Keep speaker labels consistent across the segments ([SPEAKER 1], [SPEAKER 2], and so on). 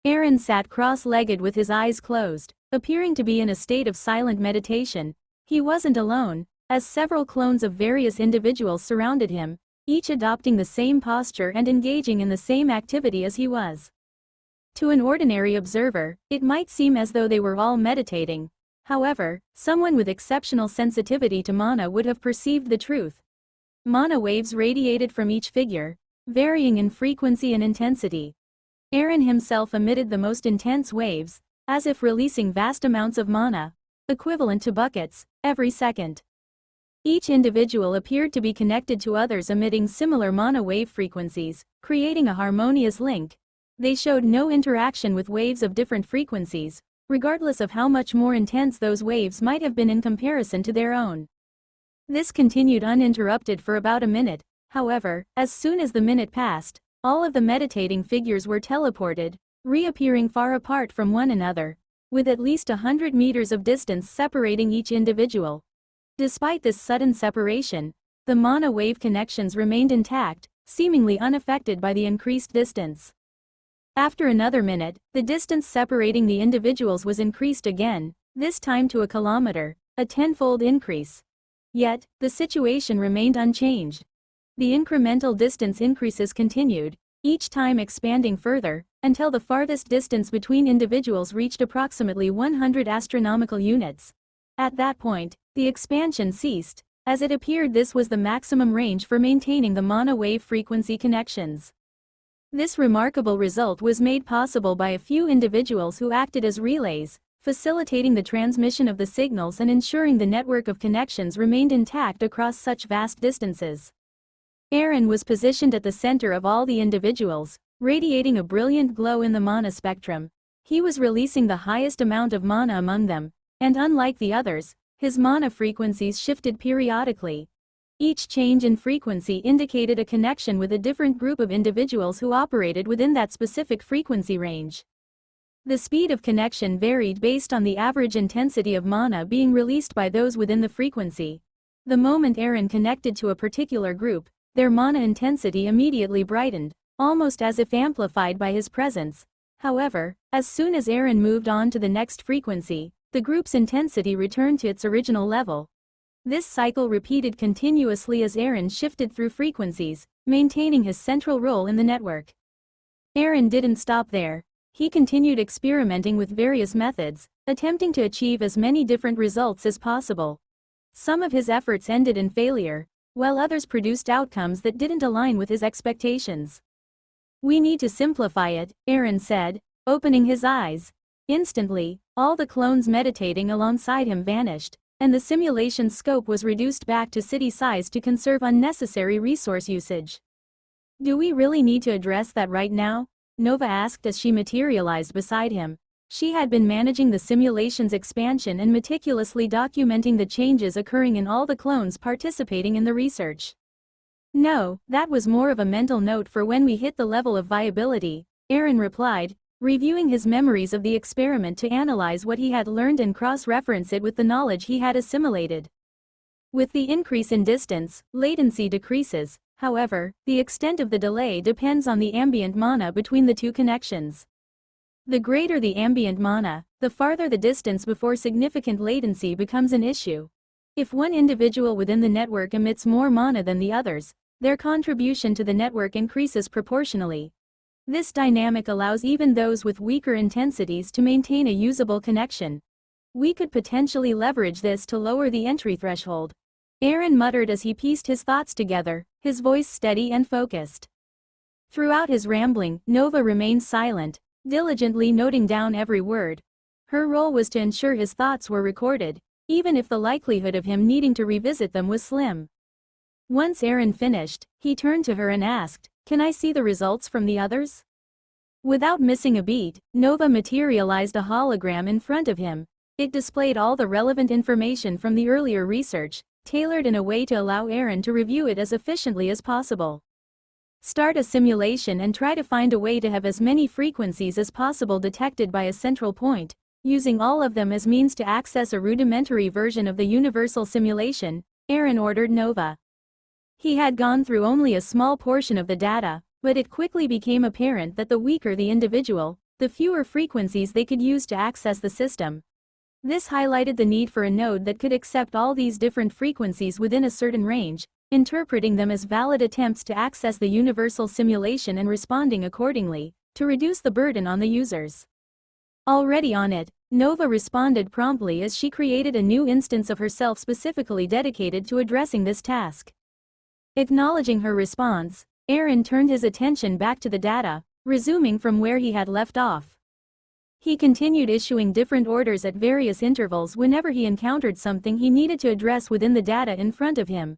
[SPEAKER 1] Aaron sat cross-legged with his eyes closed, appearing to be in a state of silent meditation. He wasn't alone, as several clones of various individuals surrounded him, each adopting the same posture and engaging in the same activity as he was. To an ordinary observer, it might seem as though they were all meditating. However, someone with exceptional sensitivity to mana would have perceived the truth. Mana waves radiated from each figure, varying in frequency and intensity. Aaron himself emitted the most intense waves, as if releasing vast amounts of mana, equivalent to buckets, every second. Each individual appeared to be connected to others emitting similar mana wave frequencies, creating a harmonious link. They showed no interaction with waves of different frequencies, regardless of how much more intense those waves might have been in comparison to their own. This continued uninterrupted for about a minute. However, as soon as the minute passed, all of the meditating figures were teleported, reappearing far apart from one another, with at least 100 meters of distance separating each individual. Despite this sudden separation, the mana wave connections remained intact, seemingly unaffected by the increased distance. After another minute, the distance separating the individuals was increased again, this time to a kilometer, a tenfold increase. Yet, the situation remained unchanged. The incremental distance increases continued, each time expanding further, until the farthest distance between individuals reached approximately 100 astronomical units. At that point, the expansion ceased, as it appeared this was the maximum range for maintaining the mana wave frequency connections. This remarkable result was made possible by a few individuals who acted as relays, facilitating the transmission of the signals and ensuring the network of connections remained intact across such vast distances. Aaron was positioned at the center of all the individuals, radiating a brilliant glow in the mana spectrum. He was releasing the highest amount of mana among them, and unlike the others, his mana frequencies shifted periodically. Each change in frequency indicated a connection with a different group of individuals who operated within that specific frequency range. The speed of connection varied based on the average intensity of mana being released by those within the frequency. The moment Aaron connected to a particular group, their mana intensity immediately brightened, almost as if amplified by his presence. However, as soon as Aaron moved on to the next frequency, the group's intensity returned to its original level. This cycle repeated continuously as Aaron shifted through frequencies, maintaining his central role in the network. Aaron didn't stop there. He continued experimenting with various methods, attempting to achieve as many different results as possible. Some of his efforts ended in failure, while others produced outcomes that didn't align with his expectations. "We need to simplify it," Aaron said, opening his eyes. Instantly, all the clones meditating alongside him vanished, and the simulation's scope was reduced back to city size to conserve unnecessary resource usage. "Do we really need to address that right now?" Nova asked as she materialized beside him. She had been managing the simulation's expansion and meticulously documenting the changes occurring in all the clones participating in the research. "No, that was more of a mental note for when we hit the level of viability," Aaron replied, reviewing his memories of the experiment to analyze what he had learned and cross-reference it with the knowledge he had assimilated. With the increase in distance, latency decreases. However, the extent of the delay depends on the ambient mana between the two connections. The greater the ambient mana, the farther the distance before significant latency becomes an issue. If one individual within the network emits more mana than the others, their contribution to the network increases proportionally. This dynamic allows even those with weaker intensities to maintain a usable connection. "We could potentially leverage this to lower the entry threshold," Aaron muttered as he pieced his thoughts together, his voice steady and focused. Throughout his rambling, Nova remained silent, diligently noting down every word. Her role was to ensure his thoughts were recorded, even if the likelihood of him needing to revisit them was slim. Once Aaron finished, he turned to her and asked, "Can I see the results from the others?" Without missing a beat, Nova materialized a hologram in front of him. It displayed all the relevant information from the earlier research, tailored in a way to allow Aaron to review it as efficiently as possible. "Start a simulation and try to find a way to have as many frequencies as possible detected by a central point, using all of them as means to access a rudimentary version of the universal simulation," Aaron ordered Nova. He had gone through only a small portion of the data, but it quickly became apparent that the weaker the individual, the fewer frequencies they could use to access the system. This highlighted the need for a node that could accept all these different frequencies within a certain range, interpreting them as valid attempts to access the universal simulation and responding accordingly, to reduce the burden on the users. Already on it, Nova responded promptly as she created a new instance of herself specifically dedicated to addressing this task. Acknowledging her response, Aaron turned his attention back to the data, resuming from where he had left off. He continued issuing different orders at various intervals whenever he encountered something he needed to address within the data in front of him.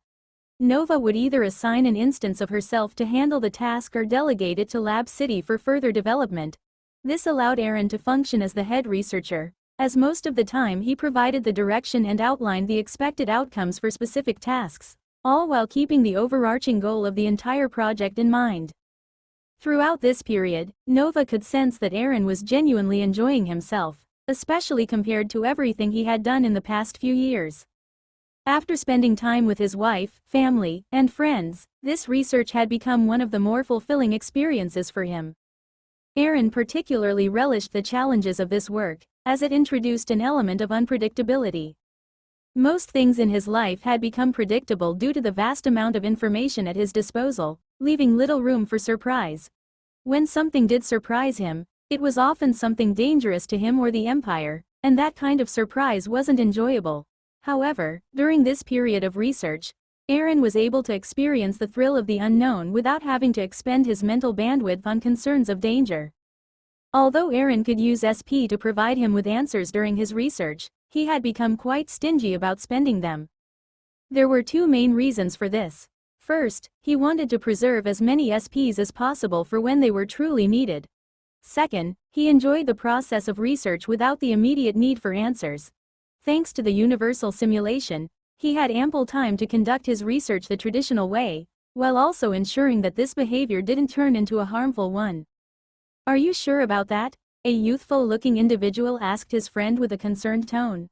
[SPEAKER 1] Nova would either assign an instance of herself to handle the task or delegate it to Lab City for further development. This allowed Aaron to function as the head researcher, as most of the time he provided the direction and outlined the expected outcomes for specific tasks, all while keeping the overarching goal of the entire project in mind. Throughout this period, Nova could sense that Aaron was genuinely enjoying himself, especially compared to everything he had done in the past few years. After spending time with his wife, family, and friends, this research had become one of the more fulfilling experiences for him. Aaron particularly relished the challenges of this work, as it introduced an element of unpredictability. Most things in his life had become predictable due to the vast amount of information at his disposal, leaving little room for surprise. When something did surprise him, it was often something dangerous to him or the Empire, and that kind of surprise wasn't enjoyable. However, during this period of research, Aaron was able to experience the thrill of the unknown without having to expend his mental bandwidth on concerns of danger. Although Aaron could use SP to provide him with answers during his research, he had become quite stingy about spending them. There were two main reasons for this. First, he wanted to preserve as many SPs as possible for when they were truly needed. Second, he enjoyed the process of research without the immediate need for answers. Thanks to the universal simulation, he had ample time to conduct his research the traditional way, while also ensuring that this behavior didn't turn into a harmful one. "Are you sure about that?" a youthful-looking individual asked his friend with a concerned tone.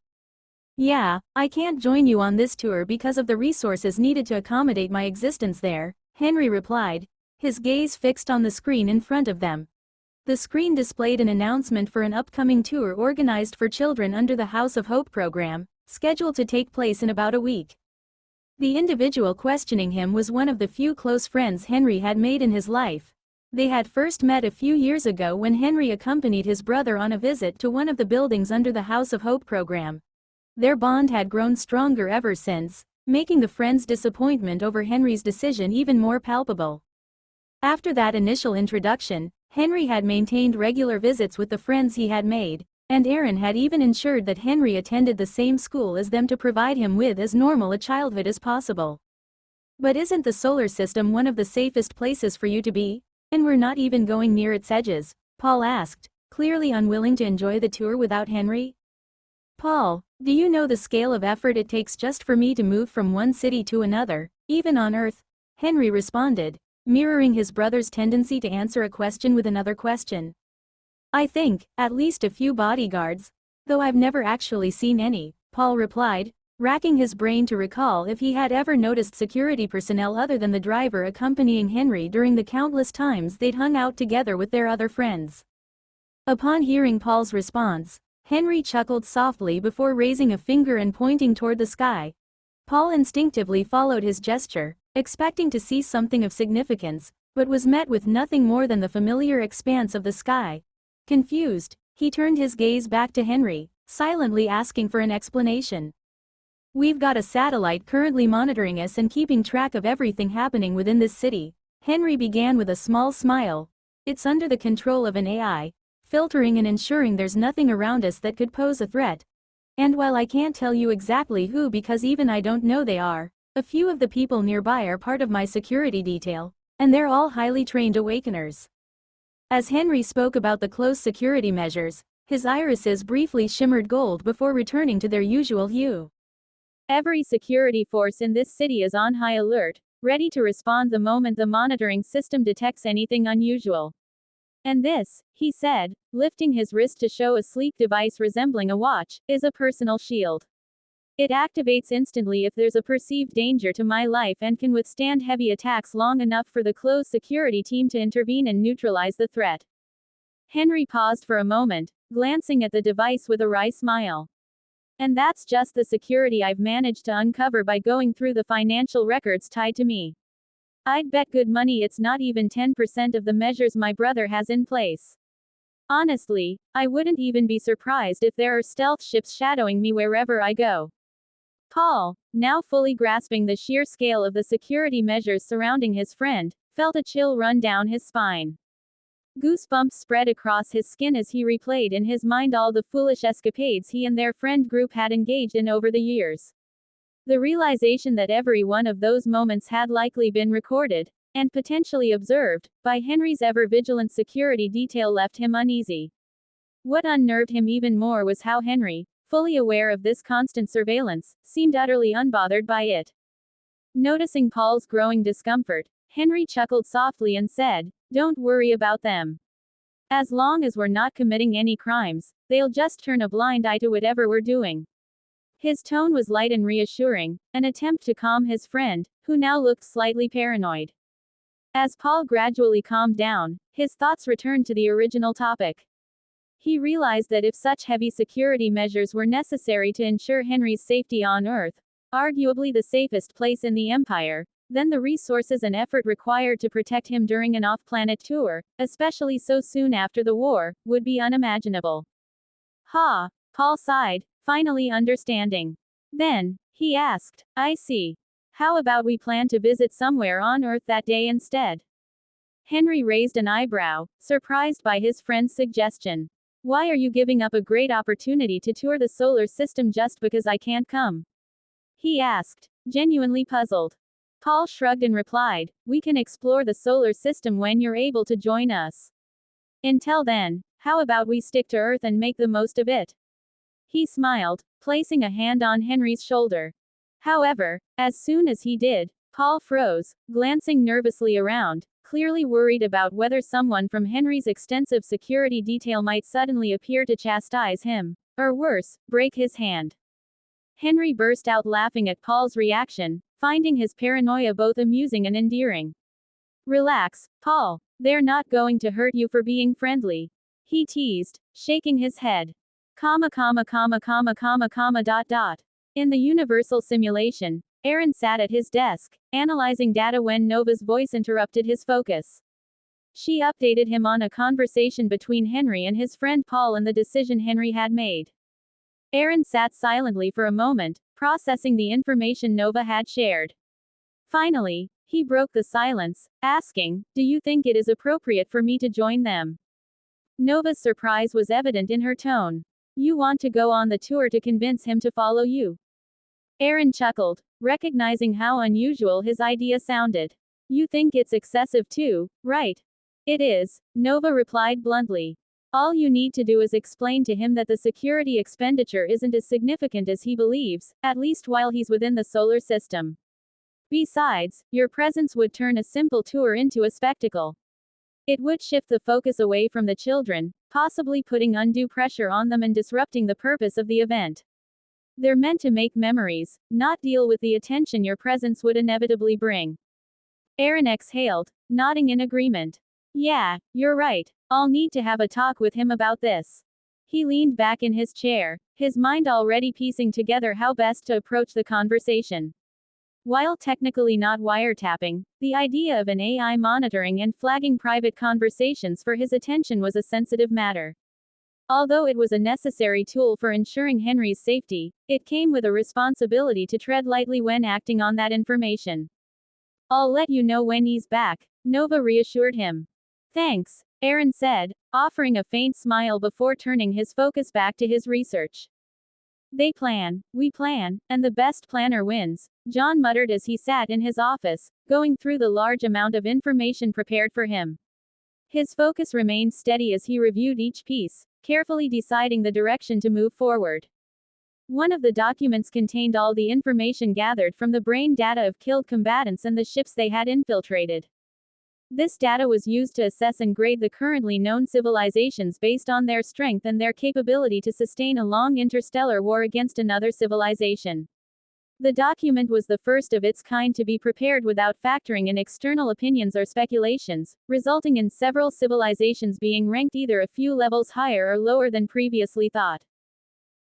[SPEAKER 1] "Yeah, I can't join you on this tour because of the resources needed to accommodate my existence there," Henry replied, his gaze fixed on the screen in front of them. The screen displayed an announcement for an upcoming tour organized for children under the House of Hope program, scheduled to take place in about a week. The individual questioning him was one of the few close friends Henry had made in his life. They had first met a few years ago when Henry accompanied his brother on a visit to one of the buildings under the House of Hope program. Their bond had grown stronger ever since, making the friend's disappointment over Henry's decision even more palpable. After that initial introduction, Henry had maintained regular visits with the friends he had made, and Aaron had even ensured that Henry attended the same school as them to provide him with as normal a childhood as possible. "But isn't the solar system one of the safest places for you to be? And we're not even going near its edges?" Paul asked, clearly unwilling to enjoy the tour without Henry. "Paul, do you know the scale of effort it takes just for me to move from one city to another, even on Earth?" Henry responded, mirroring his brother's tendency to answer a question with another question. "I think, at least a few bodyguards, though I've never actually seen any," Paul replied, racking his brain to recall if he had ever noticed security personnel other than the driver accompanying Henry during the countless times they'd hung out together with their other friends. Upon hearing Paul's response, Henry chuckled softly before raising a finger and pointing toward the sky. Paul instinctively followed his gesture, expecting to see something of significance, but was met with nothing more than the familiar expanse of the sky. Confused, he turned his gaze back to Henry, silently asking for an explanation. "We've got a satellite currently monitoring us and keeping track of everything happening within this city," Henry began with a small smile. "It's under the control of an AI, filtering and ensuring there's nothing around us that could pose a threat. And while I can't tell you exactly who because even I don't know they are, a few of the people nearby are part of my security detail, and they're all highly trained awakeners." As Henry spoke about the close security measures, his irises briefly shimmered gold before returning to their usual hue. "Every security force in this city is on high alert, ready to respond the moment the monitoring system detects anything unusual. And this," he said, lifting his wrist to show a sleek device resembling a watch, "is a personal shield. It activates instantly if there's a perceived danger to my life and can withstand heavy attacks long enough for the close security team to intervene and neutralize the threat." Henry paused for a moment, glancing at the device with a wry smile. And that's just the security I've managed to uncover by going through the financial records tied to me. I'd bet good money it's not even 10% of the measures my brother has in place. Honestly, I wouldn't even be surprised if there are stealth ships shadowing me wherever I go. Paul, now fully grasping the sheer scale of the security measures surrounding his friend, felt a chill run down his spine. Goosebumps spread across his skin as he replayed in his mind all the foolish escapades he and their friend group had engaged in over the years. The realization that every one of those moments had likely been recorded, and potentially observed, by Henry's ever-vigilant security detail left him uneasy. What unnerved him even more was how Henry, fully aware of this constant surveillance, seemed utterly unbothered by it. Noticing Paul's growing discomfort, Henry chuckled softly and said, "Don't worry about them. As long as we're not committing any crimes, they'll just turn a blind eye to whatever we're doing." His tone was light and reassuring, an attempt to calm his friend, who now looked slightly paranoid. As Paul gradually calmed down, his thoughts returned to the original topic. He realized that if such heavy security measures were necessary to ensure Henry's safety on Earth, arguably the safest place in the Empire, then the resources and effort required to protect him during an off-planet tour, especially so soon after the war, would be unimaginable. Ha! Paul sighed, finally understanding. Then, he asked, "I see. How about we plan to visit somewhere on Earth that day instead?" Henry raised an eyebrow, surprised by his friend's suggestion. "Why are you giving up a great opportunity to tour the solar system just because I can't come?" he asked, genuinely puzzled. Paul shrugged and replied, "We can explore the solar system when you're able to join us. Until then, how about we stick to Earth and make the most of it?" He smiled, placing a hand on Henry's shoulder. However, as soon as he did, Paul froze, glancing nervously around, clearly worried about whether someone from Henry's extensive security detail might suddenly appear to chastise him, or worse, break his hand. Henry burst out laughing at Paul's reaction, finding his paranoia both amusing and endearing. "Relax, Paul. They're not going to hurt you for being friendly," he teased, shaking his head. In the universal simulation, Aaron sat at his desk, analyzing data when Nova's voice interrupted his focus. She updated him on a conversation between Henry and his friend Paul and the decision Henry had made. Aaron sat silently for a moment, processing the information Nova had shared. Finally, he broke the silence, asking, "Do you think it is appropriate for me to join them?" Nova's surprise was evident in her tone. "You want to go on the tour to convince him to follow you?" Aaron chuckled, recognizing how unusual his idea sounded. "You think it's excessive too, right?" "It is," Nova replied bluntly. "All you need to do is explain to him that the security expenditure isn't as significant as he believes, at least while he's within the solar system. Besides, your presence would turn a simple tour into a spectacle. It would shift the focus away from the children, possibly putting undue pressure on them and disrupting the purpose of the event. They're meant to make memories, not deal with the attention your presence would inevitably bring." Aaron exhaled, nodding in agreement. "Yeah, you're right. I'll need to have a talk with him about this." He leaned back in his chair, his mind already piecing together how best to approach the conversation. While technically not wiretapping, the idea of an AI monitoring and flagging private conversations for his attention was a sensitive matter. Although it was a necessary tool for ensuring Henry's safety, it came with a responsibility to tread lightly when acting on that information. "I'll let you know when he's back," Nova reassured him. "Thanks," Aaron said, offering a faint smile before turning his focus back to his research. "They plan, we plan, and the best planner wins," John muttered as he sat in his office, going through the large amount of information prepared for him. His focus remained steady as he reviewed each piece, carefully deciding the direction to move forward. One of the documents contained all the information gathered from the brain data of killed combatants and the ships they had infiltrated. This data was used to assess and grade the currently known civilizations based on their strength and their capability to sustain a long interstellar war against another civilization. The document was the first of its kind to be prepared without factoring in external opinions or speculations, resulting in several civilizations being ranked either a few levels higher or lower than previously thought.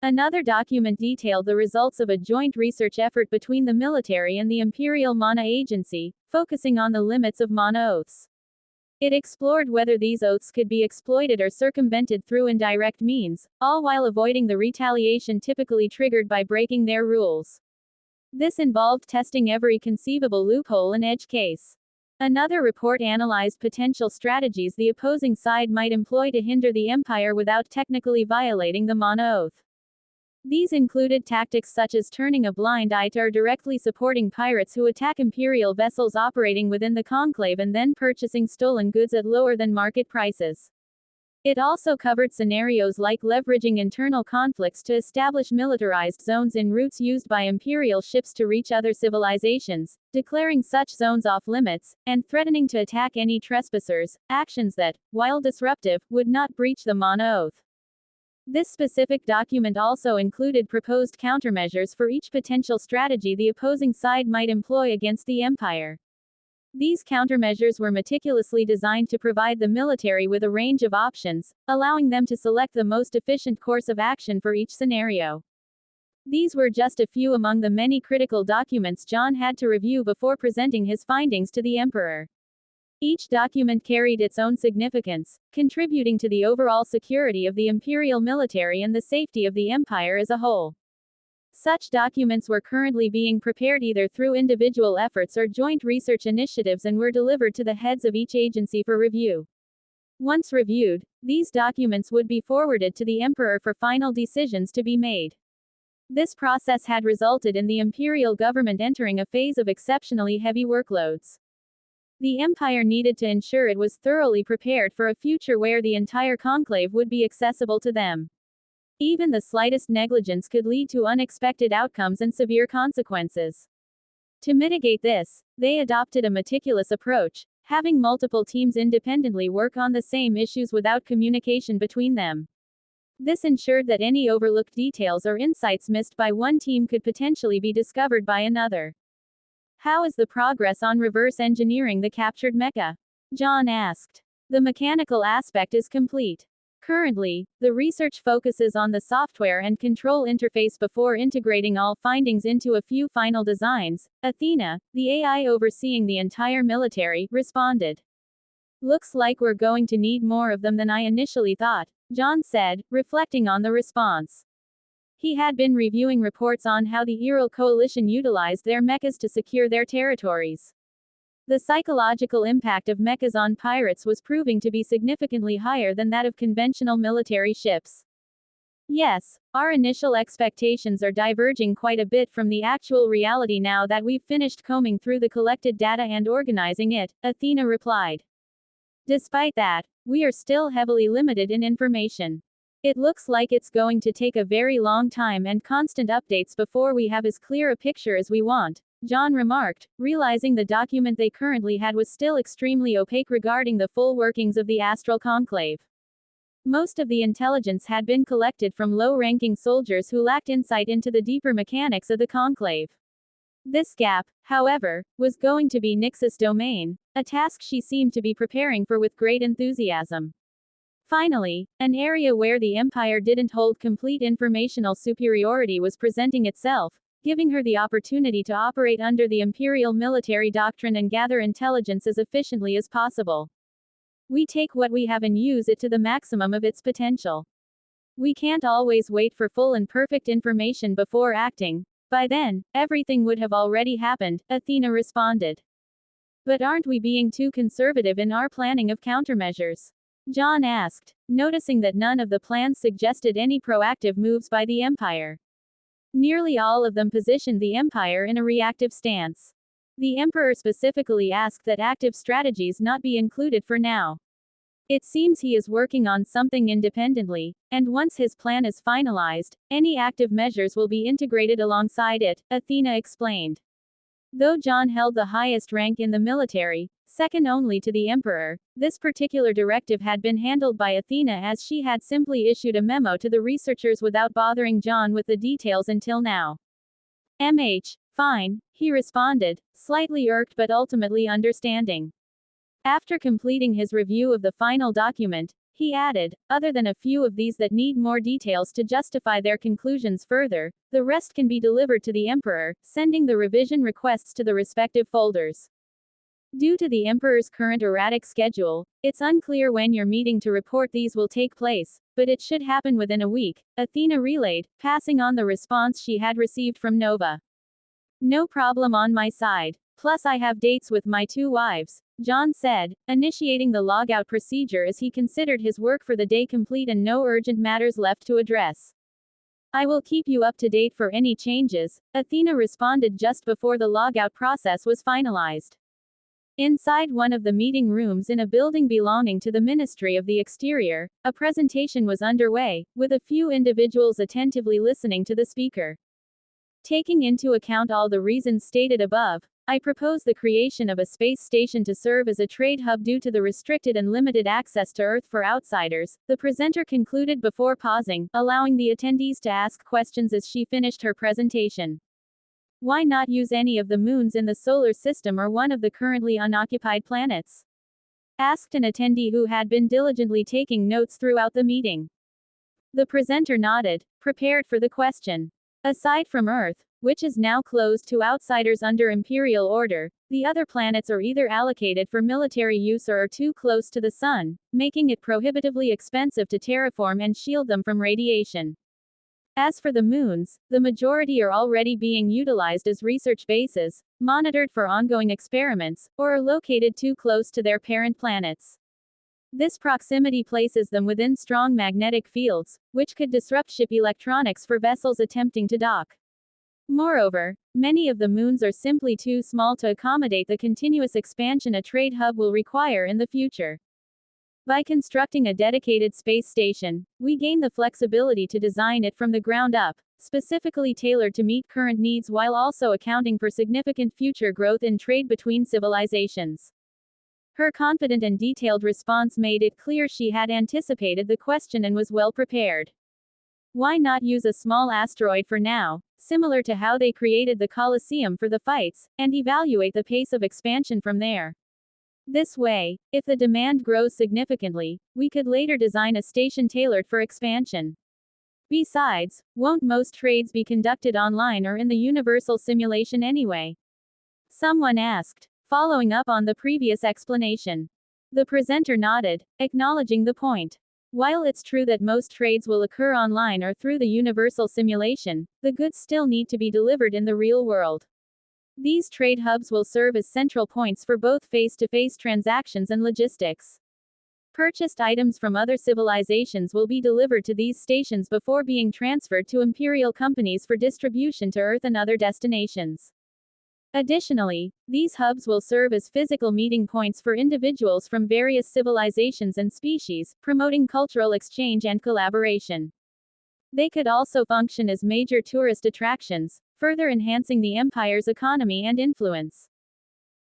[SPEAKER 1] Another document detailed the results of a joint research effort between the military and the Imperial Mana Agency, focusing on the limits of mana oaths. It explored whether these oaths could be exploited or circumvented through indirect means, all while avoiding the retaliation typically triggered by breaking their rules. This involved testing every conceivable loophole and edge case. Another report analyzed potential strategies the opposing side might employ to hinder the Empire without technically violating the Mana Oath. These included tactics such as turning a blind eye to or directly supporting pirates who attack Imperial vessels operating within the Conclave and then purchasing stolen goods at lower than market prices. It also covered scenarios like leveraging internal conflicts to establish militarized zones in routes used by Imperial ships to reach other civilizations, declaring such zones off limits, and threatening to attack any trespassers, actions that, while disruptive, would not breach the Mana Oath. This specific document also included proposed countermeasures for each potential strategy the opposing side might employ against the Empire. These countermeasures were meticulously designed to provide the military with a range of options, allowing them to select the most efficient course of action for each scenario. These were just a few among the many critical documents John had to review before presenting his findings to the Emperor. Each document carried its own significance, contributing to the overall security of the imperial military and the safety of the empire as a whole. Such documents were currently being prepared either through individual efforts or joint research initiatives and were delivered to the heads of each agency for review. Once reviewed, these documents would be forwarded to the Emperor for final decisions to be made. This process had resulted in the imperial government entering a phase of exceptionally heavy workloads. The Empire needed to ensure it was thoroughly prepared for a future where the entire conclave would be accessible to them. Even the slightest negligence could lead to unexpected outcomes and severe consequences. To mitigate this, they adopted a meticulous approach, having multiple teams independently work on the same issues without communication between them. This ensured that any overlooked details or insights missed by one team could potentially be discovered by another. How is the progress on reverse engineering the captured mecha? John asked. The mechanical aspect is complete. Currently, the research focuses on the software and control interface before integrating all findings into a few final designs. Athena, the AI overseeing the entire military, responded. Looks like we're going to need more of them than I initially thought, John said, reflecting on the response. He had been reviewing reports on how the Ural coalition utilized their mechas to secure their territories. The psychological impact of mechas on pirates was proving to be significantly higher than that of conventional military ships. Yes, our initial expectations are diverging quite a bit from the actual reality now that we've finished combing through the collected data and organizing it, Athena replied. Despite that, we are still heavily limited in information. It looks like it's going to take a very long time and constant updates before we have as clear a picture as we want, John remarked, realizing the document they currently had was still extremely opaque regarding the full workings of the Astral Conclave. Most of the intelligence had been collected from low-ranking soldiers who lacked insight into the deeper mechanics of the Conclave. This gap, however, was going to be Nyx's domain, a task she seemed to be preparing for with great enthusiasm. Finally, an area where the Empire didn't hold complete informational superiority was presenting itself, giving her the opportunity to operate under the imperial military doctrine and gather intelligence as efficiently as possible. We take what we have and use it to the maximum of its potential. We can't always wait for full and perfect information before acting. By then, everything would have already happened, Athena responded. But aren't we being too conservative in our planning of countermeasures? John asked, noticing that none of the plans suggested any proactive moves by the Empire. Nearly all of them positioned the Empire in a reactive stance. The Emperor specifically asked that active strategies not be included for now. It seems he is working on something independently, and once his plan is finalized, any active measures will be integrated alongside it, Athena explained. Though John held the highest rank in the military, second only to the Emperor, this particular directive had been handled by Athena as she had simply issued a memo to the researchers without bothering John with the details until now. Fine, he responded, slightly irked but ultimately understanding. After completing his review of the final document, he added, other than a few of these that need more details to justify their conclusions further, the rest can be delivered to the Emperor, sending the revision requests to the respective folders. Due to the Emperor's current erratic schedule, it's unclear when your meeting to report these will take place, but it should happen within a week, Athena relayed, passing on the response she had received from Nova. No problem on my side. Plus I have dates with my 2 wives, John said, initiating the logout procedure as he considered his work for the day complete and no urgent matters left to address. I will keep you up to date for any changes, Athena responded just before the logout process was finalized. Inside one of the meeting rooms in a building belonging to the Ministry of the Exterior, a presentation was underway, with a few individuals attentively listening to the speaker. Taking into account all the reasons stated above, I propose the creation of a space station to serve as a trade hub due to the restricted and limited access to Earth for outsiders, the presenter concluded before pausing, allowing the attendees to ask questions as she finished her presentation. Why not use any of the moons in the solar system or one of the currently unoccupied planets? Asked an attendee who had been diligently taking notes throughout the meeting. The presenter nodded, prepared for the question. Aside from Earth, which is now closed to outsiders under imperial order, the other planets are either allocated for military use or are too close to the Sun, making it prohibitively expensive to terraform and shield them from radiation. As for the moons, the majority are already being utilized as research bases, monitored for ongoing experiments, or are located too close to their parent planets. This proximity places them within strong magnetic fields, which could disrupt ship electronics for vessels attempting to dock. Moreover, many of the moons are simply too small to accommodate the continuous expansion a trade hub will require in the future. By constructing a dedicated space station, we gain the flexibility to design it from the ground up, specifically tailored to meet current needs while also accounting for significant future growth in trade between civilizations. Her confident and detailed response made it clear she had anticipated the question and was well prepared. Why not use a small asteroid for now, similar to how they created the Colosseum for the fights, and evaluate the pace of expansion from there? This way, if the demand grows significantly, we could later design a station tailored for expansion. Besides, won't most trades be conducted online or in the universal simulation anyway? Someone asked, following up on the previous explanation. The presenter nodded, acknowledging the point. While it's true that most trades will occur online or through the universal simulation, the goods still need to be delivered in the real world. These trade hubs will serve as central points for both face-to-face transactions and logistics. Purchased items from other civilizations will be delivered to these stations before being transferred to imperial companies for distribution to Earth and other destinations. Additionally, these hubs will serve as physical meeting points for individuals from various civilizations and species, promoting cultural exchange and collaboration. They could also function as major tourist attractions, further enhancing the Empire's economy and influence.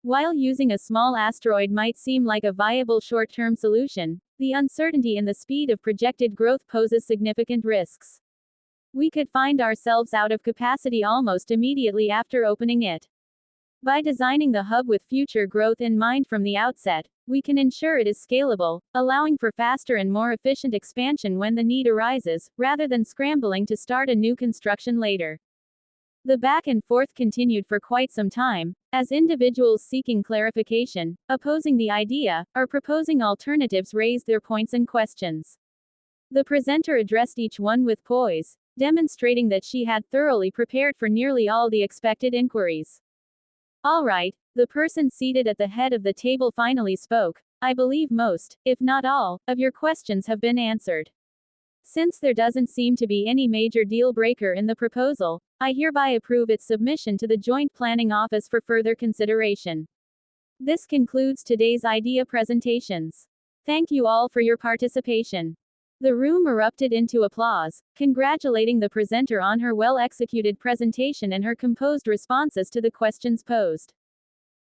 [SPEAKER 1] While using a small asteroid might seem like a viable short-term solution, the uncertainty in the speed of projected growth poses significant risks. We could find ourselves out of capacity almost immediately after opening it. By designing the hub with future growth in mind from the outset, we can ensure it is scalable, allowing for faster and more efficient expansion when the need arises, rather than scrambling to start a new construction later. The back and forth continued for quite some time, as individuals seeking clarification, opposing the idea, or proposing alternatives raised their points and questions. The presenter addressed each one with poise, demonstrating that she had thoroughly prepared for nearly all the expected inquiries. All right, the person seated at the head of the table finally spoke. I believe most, if not all, of your questions have been answered. Since there doesn't seem to be any major deal breaker in the proposal, I hereby approve its submission to the Joint Planning Office for further consideration. This concludes today's idea presentations. Thank you all for your participation. The room erupted into applause, congratulating the presenter on her well-executed presentation and her composed responses to the questions posed.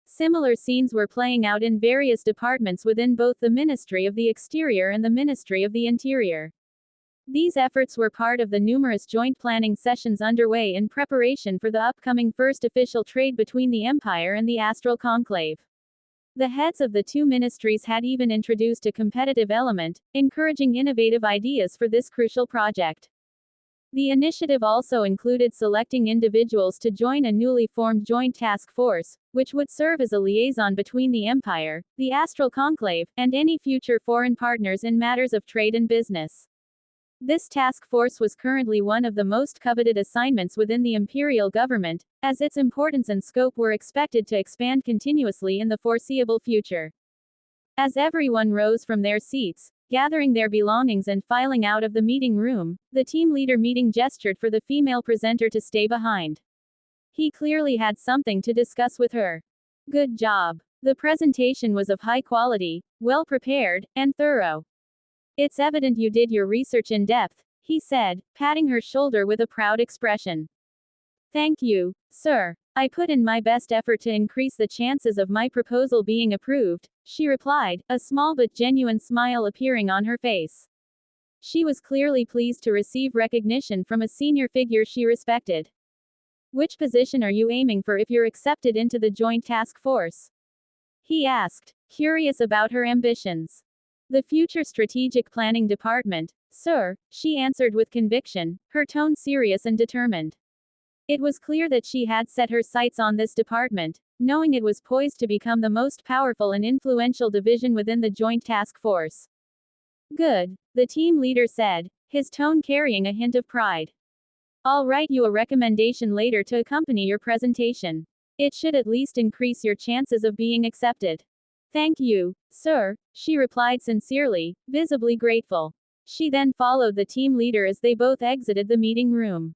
[SPEAKER 1] Similar scenes were playing out in various departments within both the Ministry of the Exterior and the Ministry of the Interior. These efforts were part of the numerous joint planning sessions underway in preparation for the upcoming first official trade between the Empire and the Astral Conclave. The heads of the two ministries had even introduced a competitive element, encouraging innovative ideas for this crucial project. The initiative also included selecting individuals to join a newly formed joint task force, which would serve as a liaison between the Empire, the Astral Conclave, and any future foreign partners in matters of trade and business. This task force was currently one of the most coveted assignments within the imperial government, as its importance and scope were expected to expand continuously in the foreseeable future. As everyone rose from their seats, gathering their belongings and filing out of the meeting room, the team leader meeting gestured for the female presenter to stay behind. He clearly had something to discuss with her. Good job. The presentation was of high quality, well prepared, and thorough. It's evident you did your research in depth, he said, patting her shoulder with a proud expression. Thank you, sir. I put in my best effort to increase the chances of my proposal being approved, she replied, a small but genuine smile appearing on her face. She was clearly pleased to receive recognition from a senior figure she respected. Which position are you aiming for if you're accepted into the joint task force? He asked, curious about her ambitions. The Future Strategic Planning Department, sir, she answered with conviction, her tone serious and determined. It was clear that she had set her sights on this department, knowing it was poised to become the most powerful and influential division within the Joint Task Force. Good, the team leader said, his tone carrying a hint of pride. I'll write you a recommendation later to accompany your presentation. It should at least increase your chances of being accepted. Thank you, sir, she replied sincerely, visibly grateful. She then followed the team leader as they both exited the meeting room.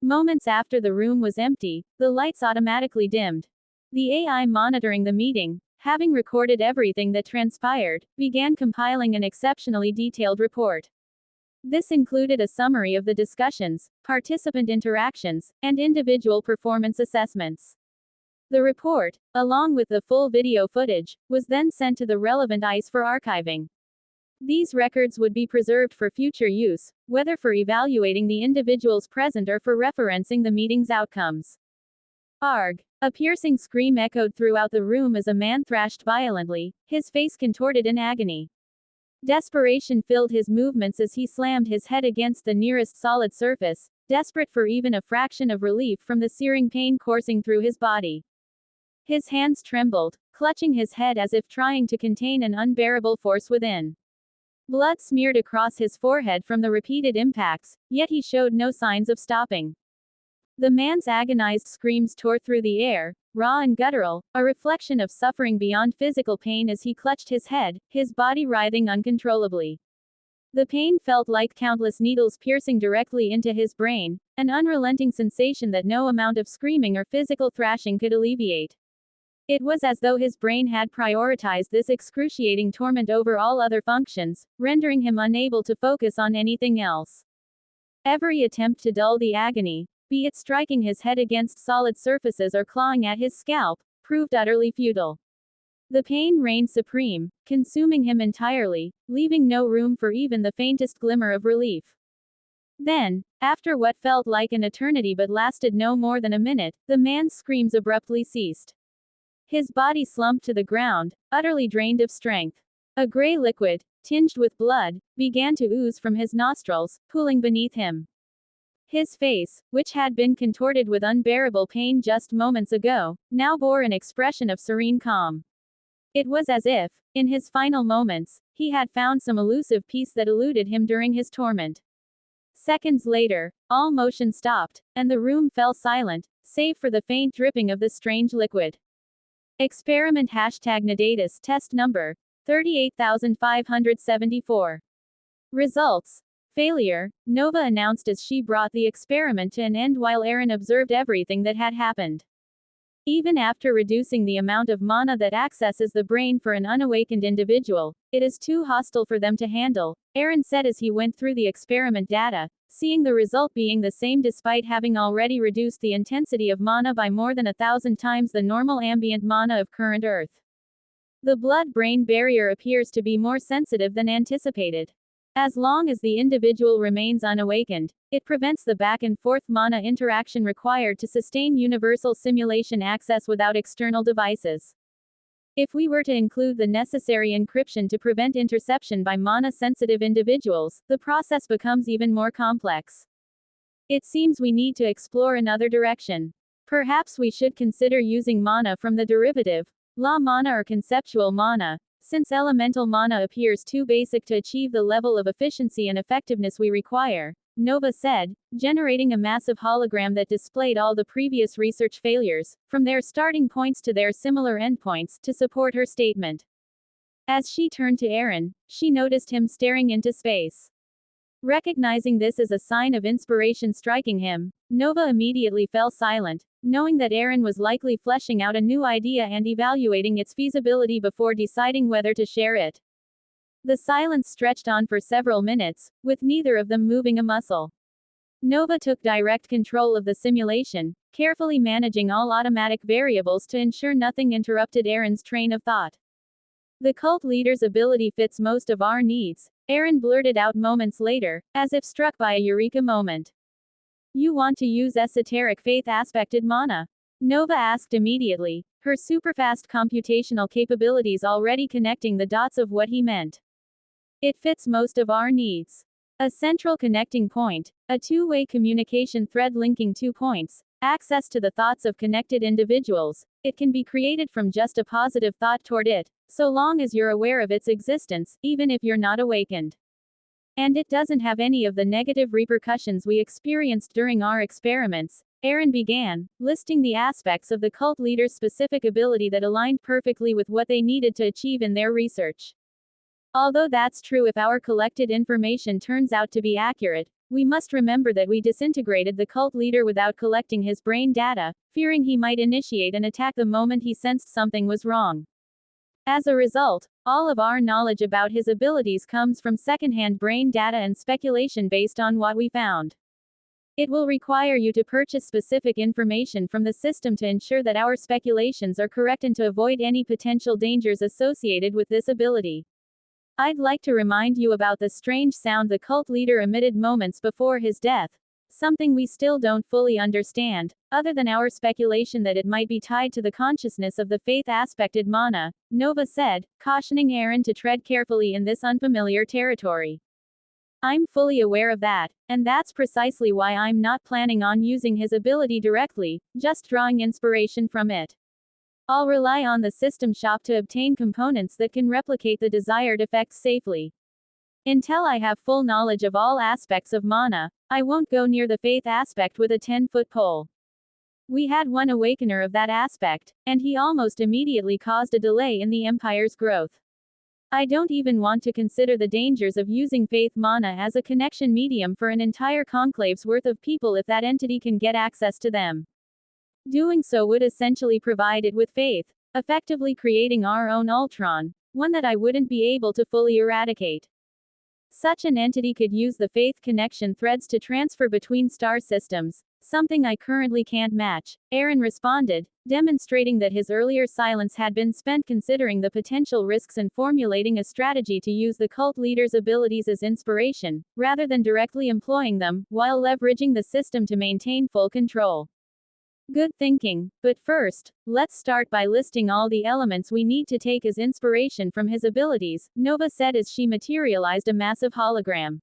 [SPEAKER 1] Moments after the room was empty, the lights automatically dimmed. The AI monitoring the meeting, having recorded everything that transpired, began compiling an exceptionally detailed report. This included a summary of the discussions, participant interactions, and individual performance assessments. The report, along with the full video footage, was then sent to the relevant ICE for archiving. These records would be preserved for future use, whether for evaluating the individuals present or for referencing the meeting's outcomes. Arg! A piercing scream echoed throughout the room as a man thrashed violently, his face contorted in agony. Desperation filled his movements as he slammed his head against the nearest solid surface, desperate for even a fraction of relief from the searing pain coursing through his body. His hands trembled, clutching his head as if trying to contain an unbearable force within. Blood smeared across his forehead from the repeated impacts, yet he showed no signs of stopping. The man's agonized screams tore through the air, raw and guttural, a reflection of suffering beyond physical pain as he clutched his head, his body writhing uncontrollably. The pain felt like countless needles piercing directly into his brain, an unrelenting sensation that no amount of screaming or physical thrashing could alleviate. It was as though his brain had prioritized this excruciating torment over all other functions, rendering him unable to focus on anything else. Every attempt to dull the agony, be it striking his head against solid surfaces or clawing at his scalp, proved utterly futile. The pain reigned supreme, consuming him entirely, leaving no room for even the faintest glimmer of relief. Then, after what felt like an eternity but lasted no more than a minute, the man's screams abruptly ceased. His body slumped to the ground, utterly drained of strength. A gray liquid, tinged with blood, began to ooze from his nostrils, pooling beneath him. His face, which had been contorted with unbearable pain just moments ago, now bore an expression of serene calm. It was as if, in his final moments, he had found some elusive peace that eluded him during his torment. Seconds later, all motion stopped, and the room fell silent, save for the faint dripping of the strange liquid. Experiment #Nadatus test number 38574. Results. Failure, Nova announced as she brought the experiment to an end while Aaron observed everything that had happened. Even after reducing the amount of mana that accesses the brain for an unawakened individual, it is too hostile for them to handle, Aaron said as he went through the experiment data, seeing the result being the same despite having already reduced the intensity of mana by more than 1,000 times the normal ambient mana of current Earth. The blood-brain barrier appears to be more sensitive than anticipated. As long as the individual remains unawakened, it prevents the back-and-forth mana interaction required to sustain universal simulation access without external devices. If we were to include the necessary encryption to prevent interception by mana-sensitive individuals, the process becomes even more complex. It seems we need to explore another direction. Perhaps we should consider using mana from the derivative, law mana or conceptual mana, since elemental mana appears too basic to achieve the level of efficiency and effectiveness we require, Nova said, generating a massive hologram that displayed all the previous research failures, from their starting points to their similar endpoints, to support her statement. As she turned to Aaron, she noticed him staring into space. Recognizing this as a sign of inspiration striking him, Nova immediately fell silent, knowing that Aaron was likely fleshing out a new idea and evaluating its feasibility before deciding whether to share it. The silence stretched on for several minutes, with neither of them moving a muscle. Nova took direct control of the simulation, carefully managing all automatic variables to ensure nothing interrupted Aaron's train of thought. The cult leader's ability fits most of our needs, Aaron blurted out moments later, as if struck by a eureka moment. You want to use esoteric faith-aspected mana? Nova asked immediately, her superfast computational capabilities already connecting the dots of what he meant. It fits most of our needs. A central connecting point, a two-way communication thread linking 2 points, access to the thoughts of connected individuals. It can be created from just a positive thought toward it, so long as you're aware of its existence, even if you're not awakened. And it doesn't have any of the negative repercussions we experienced during our experiments, Aaron began, listing the aspects of the cult leader's specific ability that aligned perfectly with what they needed to achieve in their research. Although that's true if our collected information turns out to be accurate, we must remember that we disintegrated the cult leader without collecting his brain data, fearing he might initiate an attack the moment he sensed something was wrong. As a result, all of our knowledge about his abilities comes from secondhand brain data and speculation based on what we found. It will require you to purchase specific information from the system to ensure that our speculations are correct and to avoid any potential dangers associated with this ability. I'd like to remind you about the strange sound the cult leader emitted moments before his death, something we still don't fully understand, other than our speculation that it might be tied to the consciousness of the faith-aspected mana, Nova said, cautioning Aaron to tread carefully in this unfamiliar territory. I'm fully aware of that, and that's precisely why I'm not planning on using his ability directly, just drawing inspiration from it. I'll rely on the system shop to obtain components that can replicate the desired effects safely. Until I have full knowledge of all aspects of mana, I won't go near the faith aspect with a 10-foot pole. We had one awakener of that aspect, and he almost immediately caused a delay in the Empire's growth. I don't even want to consider the dangers of using faith mana as a connection medium for an entire conclave's worth of people if that entity can get access to them. Doing so would essentially provide it with faith, effectively creating our own Ultron, one that I wouldn't be able to fully eradicate. Such an entity could use the faith connection threads to transfer between star systems, something I currently can't match, Aaron responded, demonstrating that his earlier silence had been spent considering the potential risks and formulating a strategy to use the cult leader's abilities as inspiration, rather than directly employing them, while leveraging the system to maintain full control. Good thinking, but first, let's start by listing all the elements we need to take as inspiration from his abilities, Nova said as she materialized a massive hologram.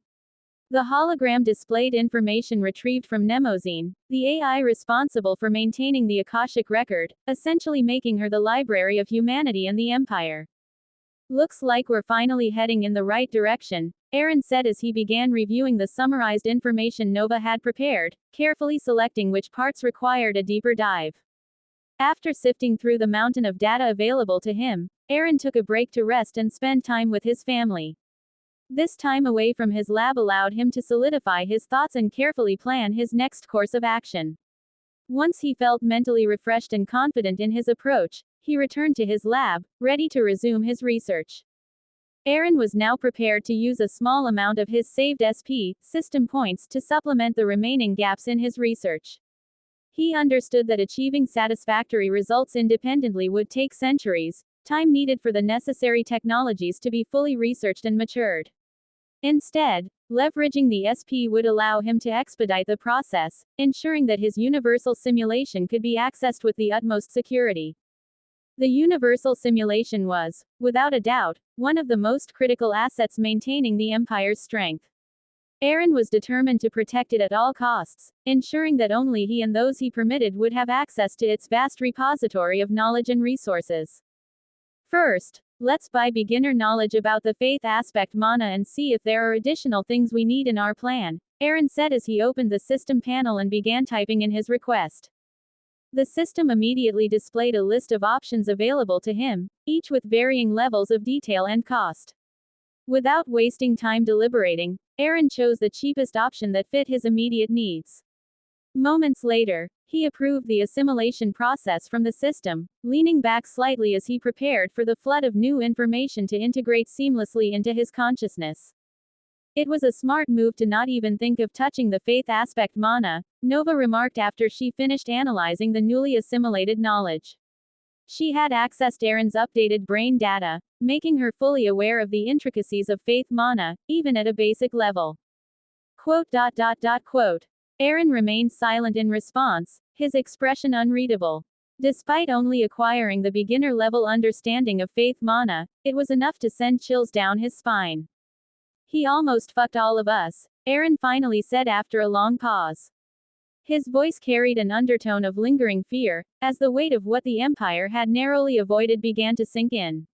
[SPEAKER 1] The hologram displayed information retrieved from Mnemosyne, the AI responsible for maintaining the Akashic record, essentially making her the library of humanity and the Empire. Looks like we're finally heading in the right direction, Aaron said as he began reviewing the summarized information Nova had prepared, carefully selecting which parts required a deeper dive. After sifting through the mountain of data available to him, Aaron took a break to rest and spend time with his family. This time away from his lab allowed him to solidify his thoughts and carefully plan his next course of action. Once he felt mentally refreshed and confident in his approach, he returned to his lab, ready to resume his research. Aaron was now prepared to use a small amount of his saved SP system points to supplement the remaining gaps in his research. He understood that achieving satisfactory results independently would take centuries, time needed for the necessary technologies to be fully researched and matured. Instead, leveraging the SP would allow him to expedite the process, ensuring that his universal simulation could be accessed with the utmost security. The universal simulation was, without a doubt, one of the most critical assets maintaining the Empire's strength. Aaron was determined to protect it at all costs, ensuring that only he and those he permitted would have access to its vast repository of knowledge and resources. First, let's buy beginner knowledge about the faith aspect mana and see if there are additional things we need in our plan, Aaron said as he opened the system panel and began typing in his request. The system immediately displayed a list of options available to him, each with varying levels of detail and cost. Without wasting time deliberating, Aaron chose the cheapest option that fit his immediate needs. Moments later, he approved the assimilation process from the system, leaning back slightly as he prepared for the flood of new information to integrate seamlessly into his consciousness. It was a smart move to not even think of touching the faith aspect mana, Nova remarked after she finished analyzing the newly assimilated knowledge. She had accessed Aaron's updated brain data, making her fully aware of the intricacies of faith mana, even at a basic level. Quote. Aaron remained silent in response, his expression unreadable. Despite only acquiring the beginner-level understanding of faith mana, it was enough to send chills down his spine. He almost fucked all of us, Aaron finally said after a long pause. His voice carried an undertone of lingering fear, as the weight of what the Empire had narrowly avoided began to sink in.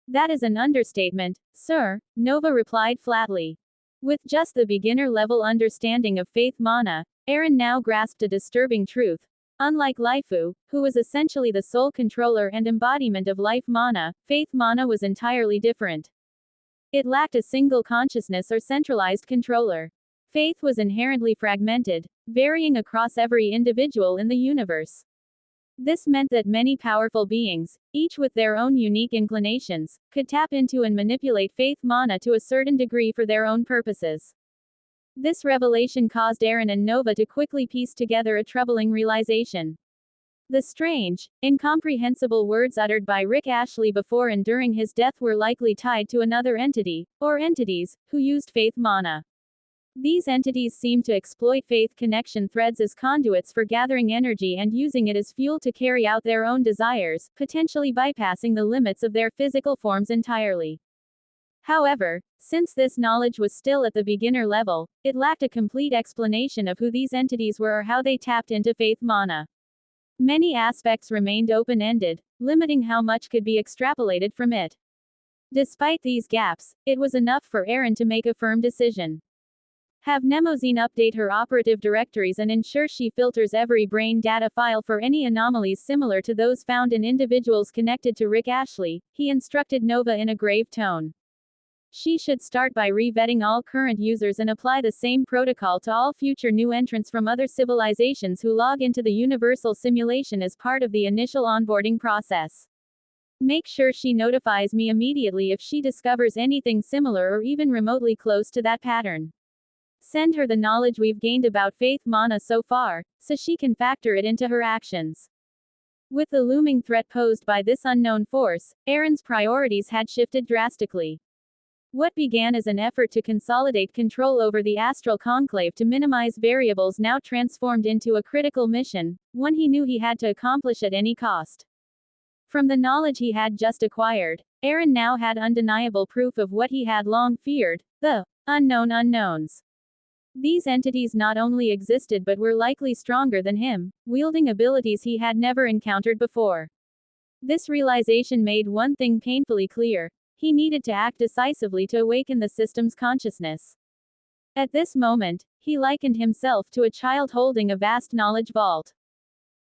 [SPEAKER 1] That is an understatement, sir, Nova replied flatly. With just the beginner-level understanding of faith mana, Aaron now grasped a disturbing truth. Unlike Lifu, who was essentially the sole controller and embodiment of life mana, faith mana was entirely different. It lacked a single consciousness or centralized controller. Faith was inherently fragmented, varying across every individual in the universe. This meant that many powerful beings, each with their own unique inclinations, could tap into and manipulate faith mana to a certain degree for their own purposes. This revelation caused Aaron and Nova to quickly piece together a troubling realization. The strange, incomprehensible words uttered by Rick Ashley before and during his death were likely tied to another entity, or entities, who used faith mana. These entities seemed to exploit faith connection threads as conduits for gathering energy and using it as fuel to carry out their own desires, potentially bypassing the limits of their physical forms entirely. However, since this knowledge was still at the beginner level, it lacked a complete explanation of who these entities were or how they tapped into faith mana. Many aspects remained open-ended, limiting how much could be extrapolated from it. Despite these gaps, it was enough for Aaron to make a firm decision. Have Mnemosyne update her operative directories and ensure she filters every brain data file for any anomalies similar to those found in individuals connected to Rick Ashley, he instructed Nova in a grave tone. She should start by re-vetting all current users and apply the same protocol to all future new entrants from other civilizations who log into the universal simulation as part of the initial onboarding process. Make sure she notifies me immediately if she discovers anything similar or even remotely close to that pattern. Send her the knowledge we've gained about faith mana so far, so she can factor it into her actions. With the looming threat posed by this unknown force, Aaron's priorities had shifted drastically. What began as an effort to consolidate control over the astral conclave to minimize variables now transformed into a critical mission, one he knew he had to accomplish at any cost. From the knowledge he had just acquired, Aaron now had undeniable proof of what he had long feared, the unknown unknowns. These entities not only existed but were likely stronger than him, wielding abilities he had never encountered before. This realization made one thing painfully clear: he needed to act decisively to awaken the system's consciousness. At this moment, he likened himself to a child holding a vast knowledge vault.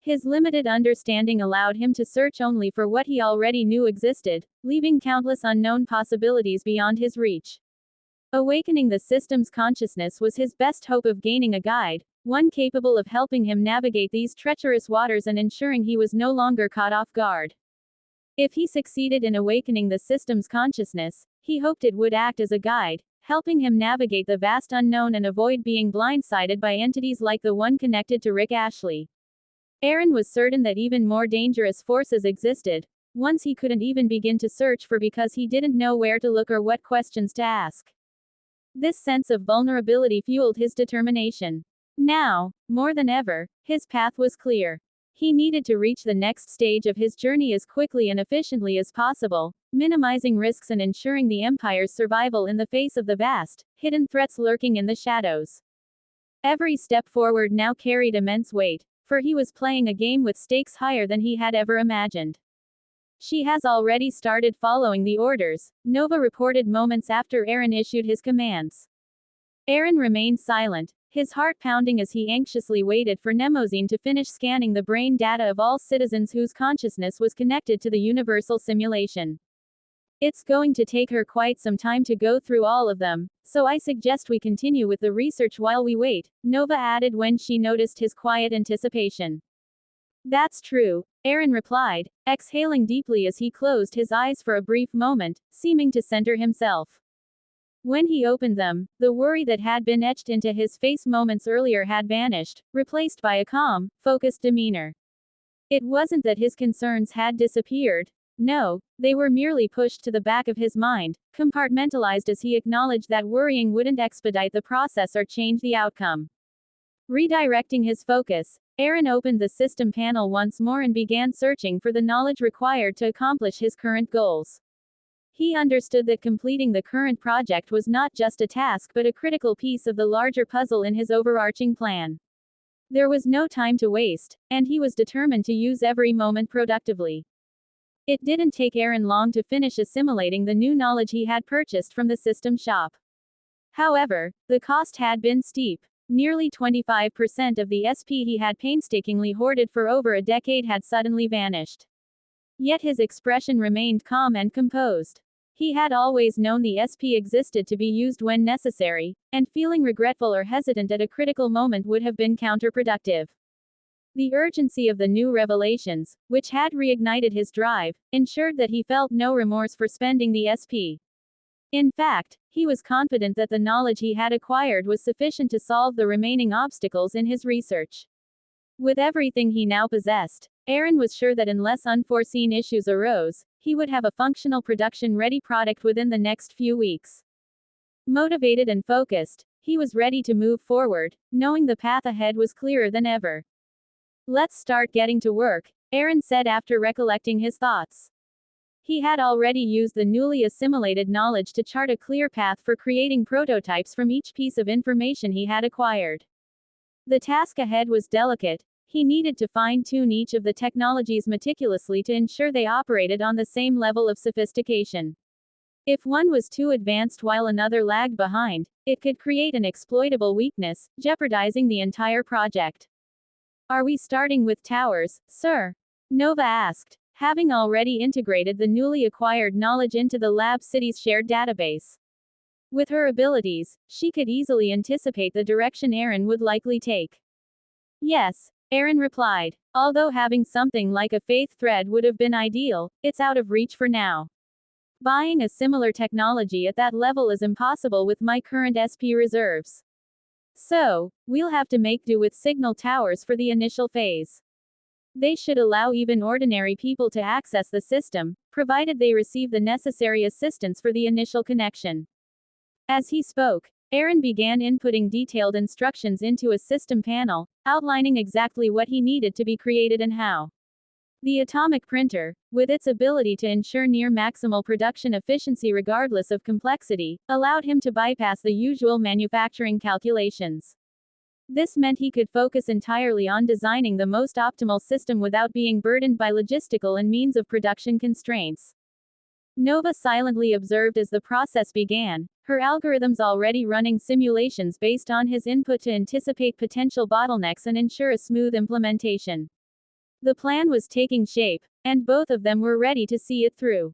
[SPEAKER 1] His limited understanding allowed him to search only for what he already knew existed, leaving countless unknown possibilities beyond his reach. Awakening the system's consciousness was his best hope of gaining a guide, one capable of helping him navigate these treacherous waters and ensuring he was no longer caught off guard. If he succeeded in awakening the system's consciousness, he hoped it would act as a guide, helping him navigate the vast unknown and avoid being blindsided by entities like the one connected to Rick Ashley. Aaron was certain that even more dangerous forces existed, ones he couldn't even begin to search for because he didn't know where to look or what questions to ask. This sense of vulnerability fueled his determination. Now, more than ever, his path was clear. He needed to reach the next stage of his journey as quickly and efficiently as possible, minimizing risks and ensuring the Empire's survival in the face of the vast, hidden threats lurking in the shadows. Every step forward now carried immense weight, for he was playing a game with stakes higher than he had ever imagined. She has already started following the orders, Nova reported moments after Aaron issued his commands. Aaron remained silent, his heart pounding as he anxiously waited for Mnemosyne to finish scanning the brain data of all citizens whose consciousness was connected to the universal simulation. It's going to take her quite some time to go through all of them, so I suggest we continue with the research while we wait, Nova added when she noticed his quiet anticipation. That's true, Aaron replied, exhaling deeply as he closed his eyes for a brief moment, seeming to center himself. When he opened them, the worry that had been etched into his face moments earlier had vanished, replaced by a calm, focused demeanor. It wasn't that his concerns had disappeared. No, they were merely pushed to the back of his mind, compartmentalized as he acknowledged that worrying wouldn't expedite the process or change the outcome. Redirecting his focus, Aaron opened the system panel once more and began searching for the knowledge required to accomplish his current goals. He understood that completing the current project was not just a task but a critical piece of the larger puzzle in his overarching plan. There was no time to waste, and he was determined to use every moment productively. It didn't take Aaron long to finish assimilating the new knowledge he had purchased from the system shop. However, the cost had been steep. Nearly 25% of the SP he had painstakingly hoarded for over a decade had suddenly vanished. Yet his expression remained calm and composed. He had always known the SP existed to be used when necessary, and feeling regretful or hesitant at a critical moment would have been counterproductive. The urgency of the new revelations, which had reignited his drive, ensured that he felt no remorse for spending the SP. In fact, he was confident that the knowledge he had acquired was sufficient to solve the remaining obstacles in his research. With everything he now possessed, Aaron was sure that unless unforeseen issues arose, he would have a functional production-ready product within the next few weeks. Motivated and focused, he was ready to move forward, knowing the path ahead was clearer than ever. Let's start getting to work, Aaron said after recollecting his thoughts. He had already used the newly assimilated knowledge to chart a clear path for creating prototypes from each piece of information he had acquired. The task ahead was delicate. He needed to fine-tune each of the technologies meticulously to ensure they operated on the same level of sophistication. If one was too advanced while another lagged behind, it could create an exploitable weakness, jeopardizing the entire project. Are we starting with towers, sir? Nova asked, having already integrated the newly acquired knowledge into the lab city's shared database. With her abilities, she could easily anticipate the direction Aaron would likely take. Yes, Aaron replied, although having something like a faith thread would have been ideal, it's out of reach for now. Buying a similar technology at that level is impossible with my current SP reserves. So, we'll have to make do with signal towers for the initial phase. They should allow even ordinary people to access the system, provided they receive the necessary assistance for the initial connection. As he spoke, Aaron began inputting detailed instructions into a system panel, outlining exactly what he needed to be created and how. The atomic printer, with its ability to ensure near maximal production efficiency regardless of complexity, allowed him to bypass the usual manufacturing calculations. This meant he could focus entirely on designing the most optimal system without being burdened by logistical and means of production constraints. Nova silently observed as the process began, her algorithms already running simulations based on his input to anticipate potential bottlenecks and ensure a smooth implementation. The plan was taking shape, and both of them were ready to see it through.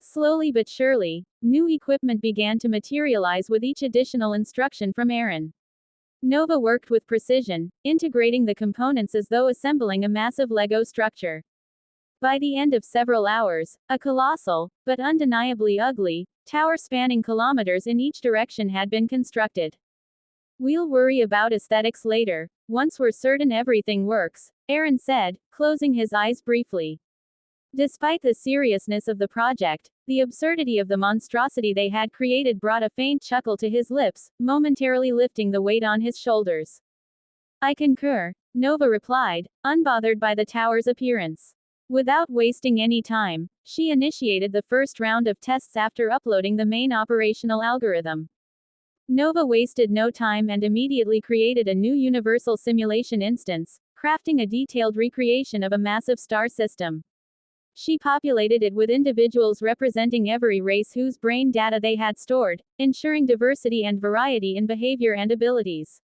[SPEAKER 1] Slowly but surely, new equipment began to materialize with each additional instruction from Aaron. Nova worked with precision, integrating the components as though assembling a massive Lego structure. By the end of several hours, a colossal, but undeniably ugly, tower spanning kilometers in each direction had been constructed. We'll worry about aesthetics later, once we're certain everything works, Aaron said, closing his eyes briefly. Despite the seriousness of the project, the absurdity of the monstrosity they had created brought a faint chuckle to his lips, momentarily lifting the weight on his shoulders. I concur, Nova replied, unbothered by the tower's appearance. Without wasting any time, she initiated the first round of tests after uploading the main operational algorithm. Nova wasted no time and immediately created a new universal simulation instance, crafting a detailed recreation of a massive star system. She populated it with individuals representing every race whose brain data they had stored, ensuring diversity and variety in behavior and abilities.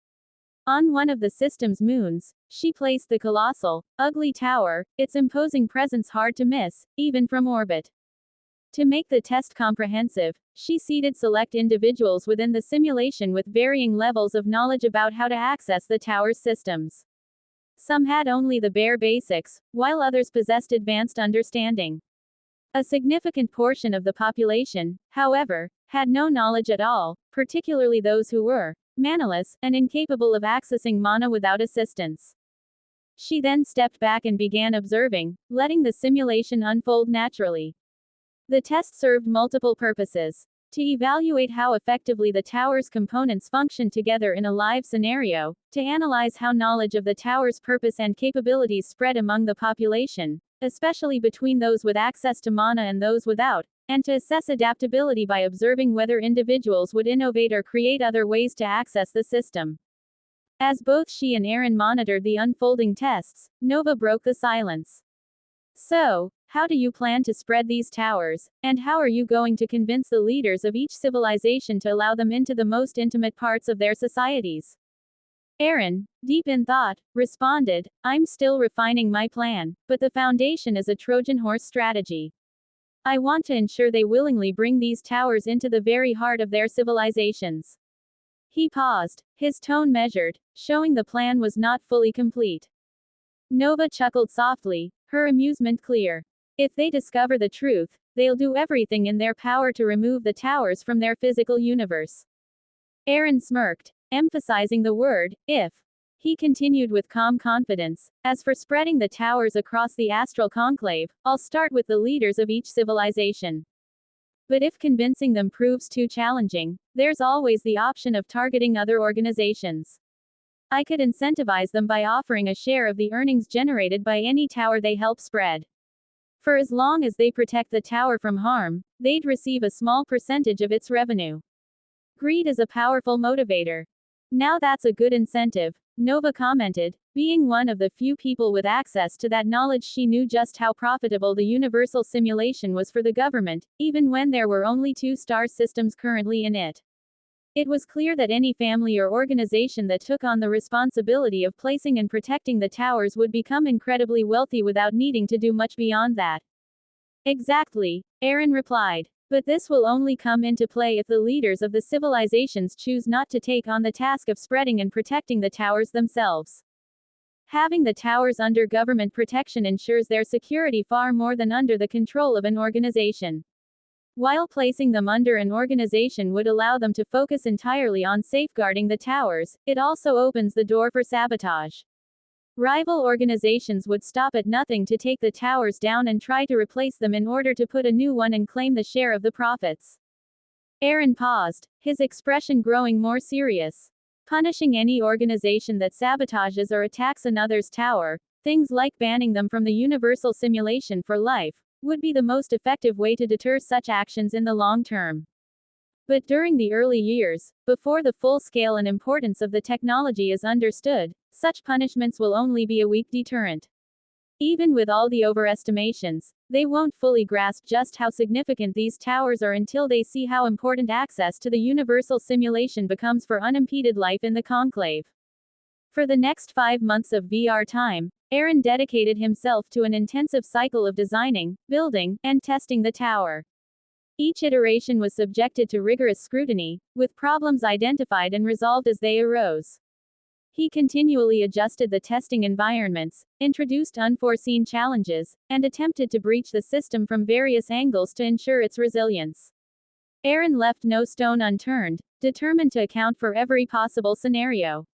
[SPEAKER 1] On one of the system's moons, she placed the colossal, ugly tower, its imposing presence hard to miss, even from orbit. To make the test comprehensive, she seeded select individuals within the simulation with varying levels of knowledge about how to access the tower's systems. Some had only the bare basics, while others possessed advanced understanding. A significant portion of the population, however, had no knowledge at all, particularly those who were manaless and incapable of accessing mana without assistance. She then stepped back and began observing, letting the simulation unfold naturally. The test served multiple purposes. To evaluate how effectively the tower's components function together in a live scenario, to analyze how knowledge of the tower's purpose and capabilities spread among the population, especially between those with access to mana and those without, and to assess adaptability by observing whether individuals would innovate or create other ways to access the system. As both she and Aaron monitored the unfolding tests, Nova broke the silence. So, how do you plan to spread these towers, and how are you going to convince the leaders of each civilization to allow them into the most intimate parts of their societies? Aaron, deep in thought, responded, I'm still refining my plan, but the foundation is a Trojan horse strategy. I want to ensure they willingly bring these towers into the very heart of their civilizations. He paused, his tone measured, showing the plan was not fully complete. Nova chuckled softly, her amusement clear. If they discover the truth, they'll do everything in their power to remove the towers from their physical universe. Aaron smirked, emphasizing the word, if. He continued with calm confidence, as for spreading the towers across the astral conclave, I'll start with the leaders of each civilization. But if convincing them proves too challenging, there's always the option of targeting other organizations. I could incentivize them by offering a share of the earnings generated by any tower they help spread. For as long as they protect the tower from harm, they'd receive a small percentage of its revenue. Greed is a powerful motivator. Now that's a good incentive, Nova commented. Being one of the few people with access to that knowledge, she knew just how profitable the universal simulation was for the government, even when there were only 2 star systems currently in it. It was clear that any family or organization that took on the responsibility of placing and protecting the towers would become incredibly wealthy without needing to do much beyond that. Exactly, Aaron replied. But this will only come into play if the leaders of the civilizations choose not to take on the task of spreading and protecting the towers themselves. Having the towers under government protection ensures their security far more than under the control of an organization. While placing them under an organization would allow them to focus entirely on safeguarding the towers, it also opens the door for sabotage. Rival organizations would stop at nothing to take the towers down and try to replace them in order to put a new one and claim the share of the profits. Aaron paused, his expression growing more serious. Punishing any organization that sabotages or attacks another's tower, things like banning them from the universal simulation for life, would be the most effective way to deter such actions in the long term. But during the early years, before the full scale and importance of the technology is understood, such punishments will only be a weak deterrent. Even with all the overestimations, they won't fully grasp just how significant these towers are until they see how important access to the universal simulation becomes for unimpeded life in the conclave. For the next 5 months of VR time, Aaron dedicated himself to an intensive cycle of designing, building, and testing the tower. Each iteration was subjected to rigorous scrutiny, with problems identified and resolved as they arose. He continually adjusted the testing environments, introduced unforeseen challenges, and attempted to breach the system from various angles to ensure its resilience. Aaron left no stone unturned, determined to account for every possible scenario.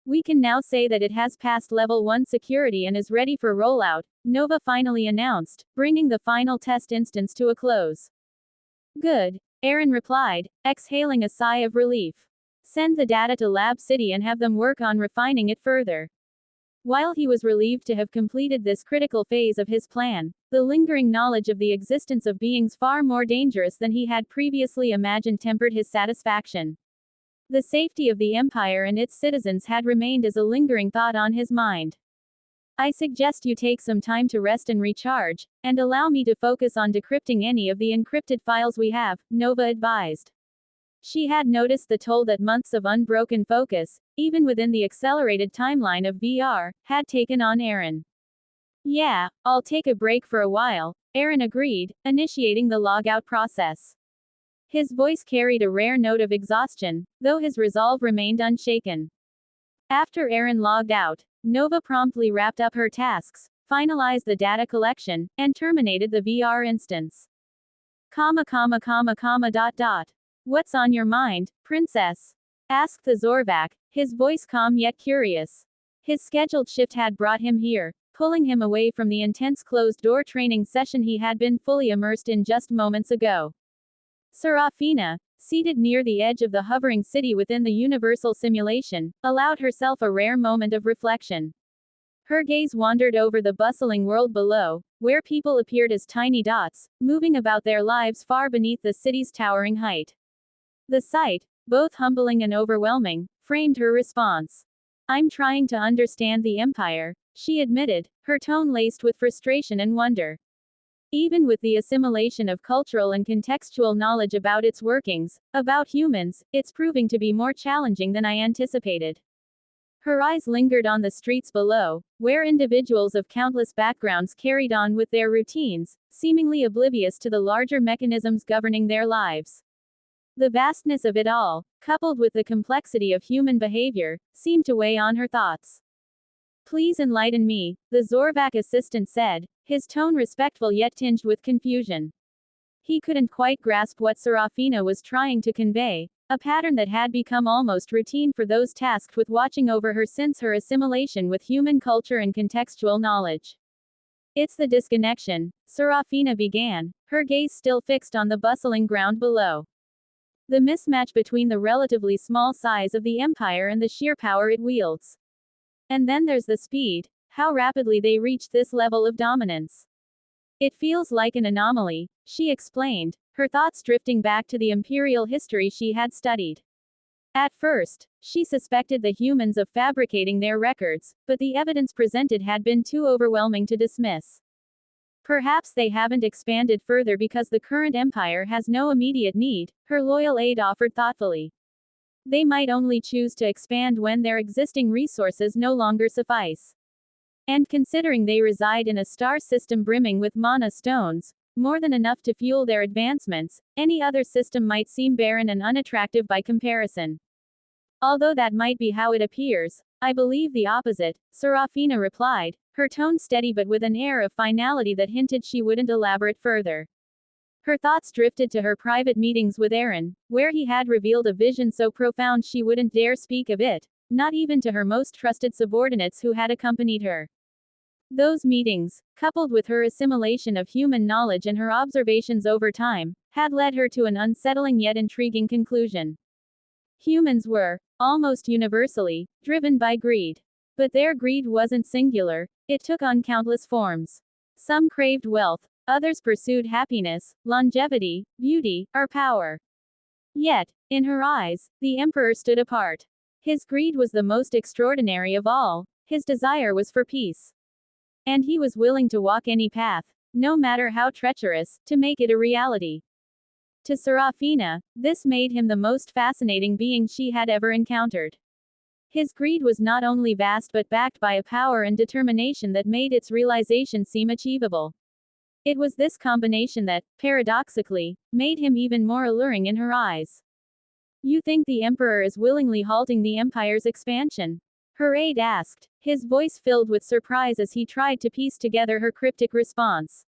[SPEAKER 1] We can now say that it has passed level 1 security and is ready for rollout, Nova finally announced, bringing the final test instance to a close. Good, Aaron replied, exhaling a sigh of relief. Send the data to Lab City and have them work on refining it further. While he was relieved to have completed this critical phase of his plan, the lingering knowledge of the existence of beings far more dangerous than he had previously imagined tempered his satisfaction. The safety of the Empire and its citizens had remained as a lingering thought on his mind. I suggest you take some time to rest and recharge, and allow me to focus on decrypting any of the encrypted files we have, Nova advised. She had noticed the toll that months of unbroken focus, even within the accelerated timeline of VR, had taken on Aaron. Yeah, I'll take a break for a while, Aaron agreed, initiating the logout process. His voice carried a rare note of exhaustion, though his resolve remained unshaken. After Aaron logged out, Nova promptly wrapped up her tasks, finalized the data collection, and terminated the VR instance. What's on your mind, princess? Asked the Zorvak, his voice calm yet curious. His scheduled shift had brought him here, pulling him away from the intense closed-door training session he had been fully immersed in just moments ago. Serafina, seated near the edge of the hovering city within the universal simulation, allowed herself a rare moment of reflection. Her gaze wandered over the bustling world below, where people appeared as tiny dots, moving about their lives far beneath the city's towering height. The sight, both humbling and overwhelming, framed her response. I'm trying to understand the Empire, she admitted, her tone laced with frustration and wonder. Even with the assimilation of cultural and contextual knowledge about its workings, about humans, it's proving to be more challenging than I anticipated. Her eyes lingered on the streets below, where individuals of countless backgrounds carried on with their routines, seemingly oblivious to the larger mechanisms governing their lives. The vastness of it all, coupled with the complexity of human behavior, seemed to weigh on her thoughts. Please enlighten me, the Zorvak assistant said, his tone respectful yet tinged with confusion. He couldn't quite grasp what Serafina was trying to convey, a pattern that had become almost routine for those tasked with watching over her since her assimilation with human culture and contextual knowledge. It's the disconnection, Serafina began, her gaze still fixed on the bustling ground below. The mismatch between the relatively small size of the Empire and the sheer power it wields. And then there's the speed, how rapidly they reach this level of dominance. It feels like an anomaly, she explained, her thoughts drifting back to the imperial history she had studied. At first, she suspected the humans of fabricating their records, but the evidence presented had been too overwhelming to dismiss. Perhaps they haven't expanded further because the current empire has no immediate need, her loyal aide offered thoughtfully. They might only choose to expand when their existing resources no longer suffice. And considering they reside in a star system brimming with mana stones, more than enough to fuel their advancements, any other system might seem barren and unattractive by comparison. Although that might be how it appears, I believe the opposite, Serafina replied, her tone steady but with an air of finality that hinted she wouldn't elaborate further. Her thoughts drifted to her private meetings with Aaron, where he had revealed a vision so profound she wouldn't dare speak of it, not even to her most trusted subordinates who had accompanied her. Those meetings, coupled with her assimilation of human knowledge and her observations over time, had led her to an unsettling yet intriguing conclusion. Humans were, almost universally, driven by greed. But their greed wasn't singular, it took on countless forms. Some craved wealth, others pursued happiness, longevity, beauty, or power. Yet, in her eyes, the emperor stood apart. His greed was the most extraordinary of all, his desire was for peace. And he was willing to walk any path, no matter how treacherous, to make it a reality. To Serafina, this made him the most fascinating being she had ever encountered. His greed was not only vast but backed by a power and determination that made its realization seem achievable. It was this combination that, paradoxically, made him even more alluring in her eyes. You think the Emperor is willingly halting the Empire's expansion? Her aide asked, his voice filled with surprise as he tried to piece together her cryptic response.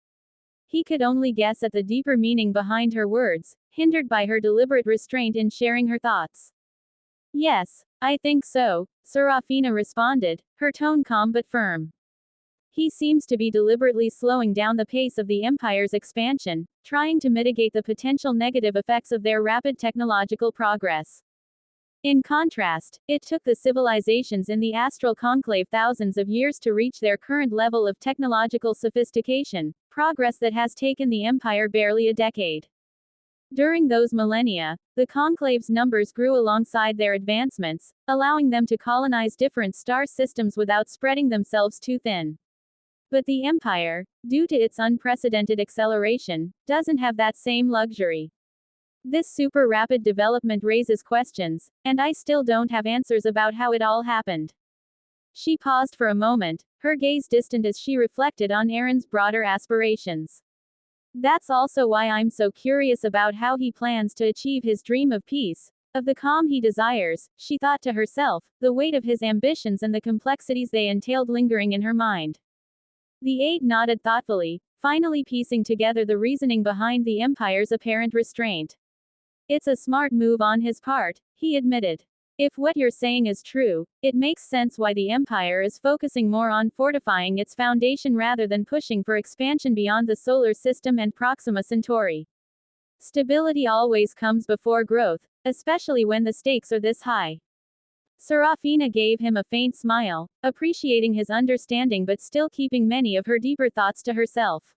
[SPEAKER 1] He could only guess at the deeper meaning behind her words, hindered by her deliberate restraint in sharing her thoughts. Yes, I think so, Serafina responded, her tone calm but firm. He seems to be deliberately slowing down the pace of the Empire's expansion, trying to mitigate the potential negative effects of their rapid technological progress. In contrast, it took the civilizations in the Astral Conclave thousands of years to reach their current level of technological sophistication, progress that has taken the Empire barely a decade. During those millennia, the Conclave's numbers grew alongside their advancements, allowing them to colonize different star systems without spreading themselves too thin. But the Empire, due to its unprecedented acceleration, doesn't have that same luxury. This super rapid development raises questions, and I still don't have answers about how it all happened. She paused for a moment, her gaze distant as she reflected on Aaron's broader aspirations. That's also why I'm so curious about how he plans to achieve his dream of peace, of the calm he desires, she thought to herself, the weight of his ambitions and the complexities they entailed lingering in her mind. The aide nodded thoughtfully, finally piecing together the reasoning behind the Empire's apparent restraint. It's a smart move on his part, he admitted. If what you're saying is true, it makes sense why the Empire is focusing more on fortifying its foundation rather than pushing for expansion beyond the solar system and Proxima Centauri. Stability always comes before growth, especially when the stakes are this high. Serafina gave him a faint smile, appreciating his understanding but still keeping many of her deeper thoughts to herself.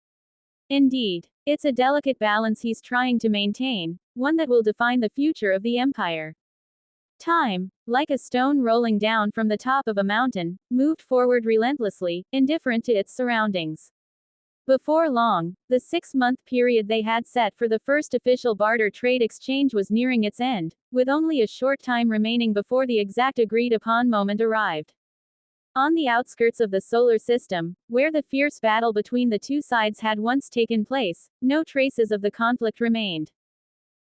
[SPEAKER 1] Indeed, it's a delicate balance he's trying to maintain, one that will define the future of the Empire. Time, like a stone rolling down from the top of a mountain, moved forward relentlessly, indifferent to its surroundings. Before long, the 6-month period they had set for the first official barter trade exchange was nearing its end, with only a short time remaining before the exact agreed-upon moment arrived. On the outskirts of the solar system, where the fierce battle between the two sides had once taken place, no traces of the conflict remained.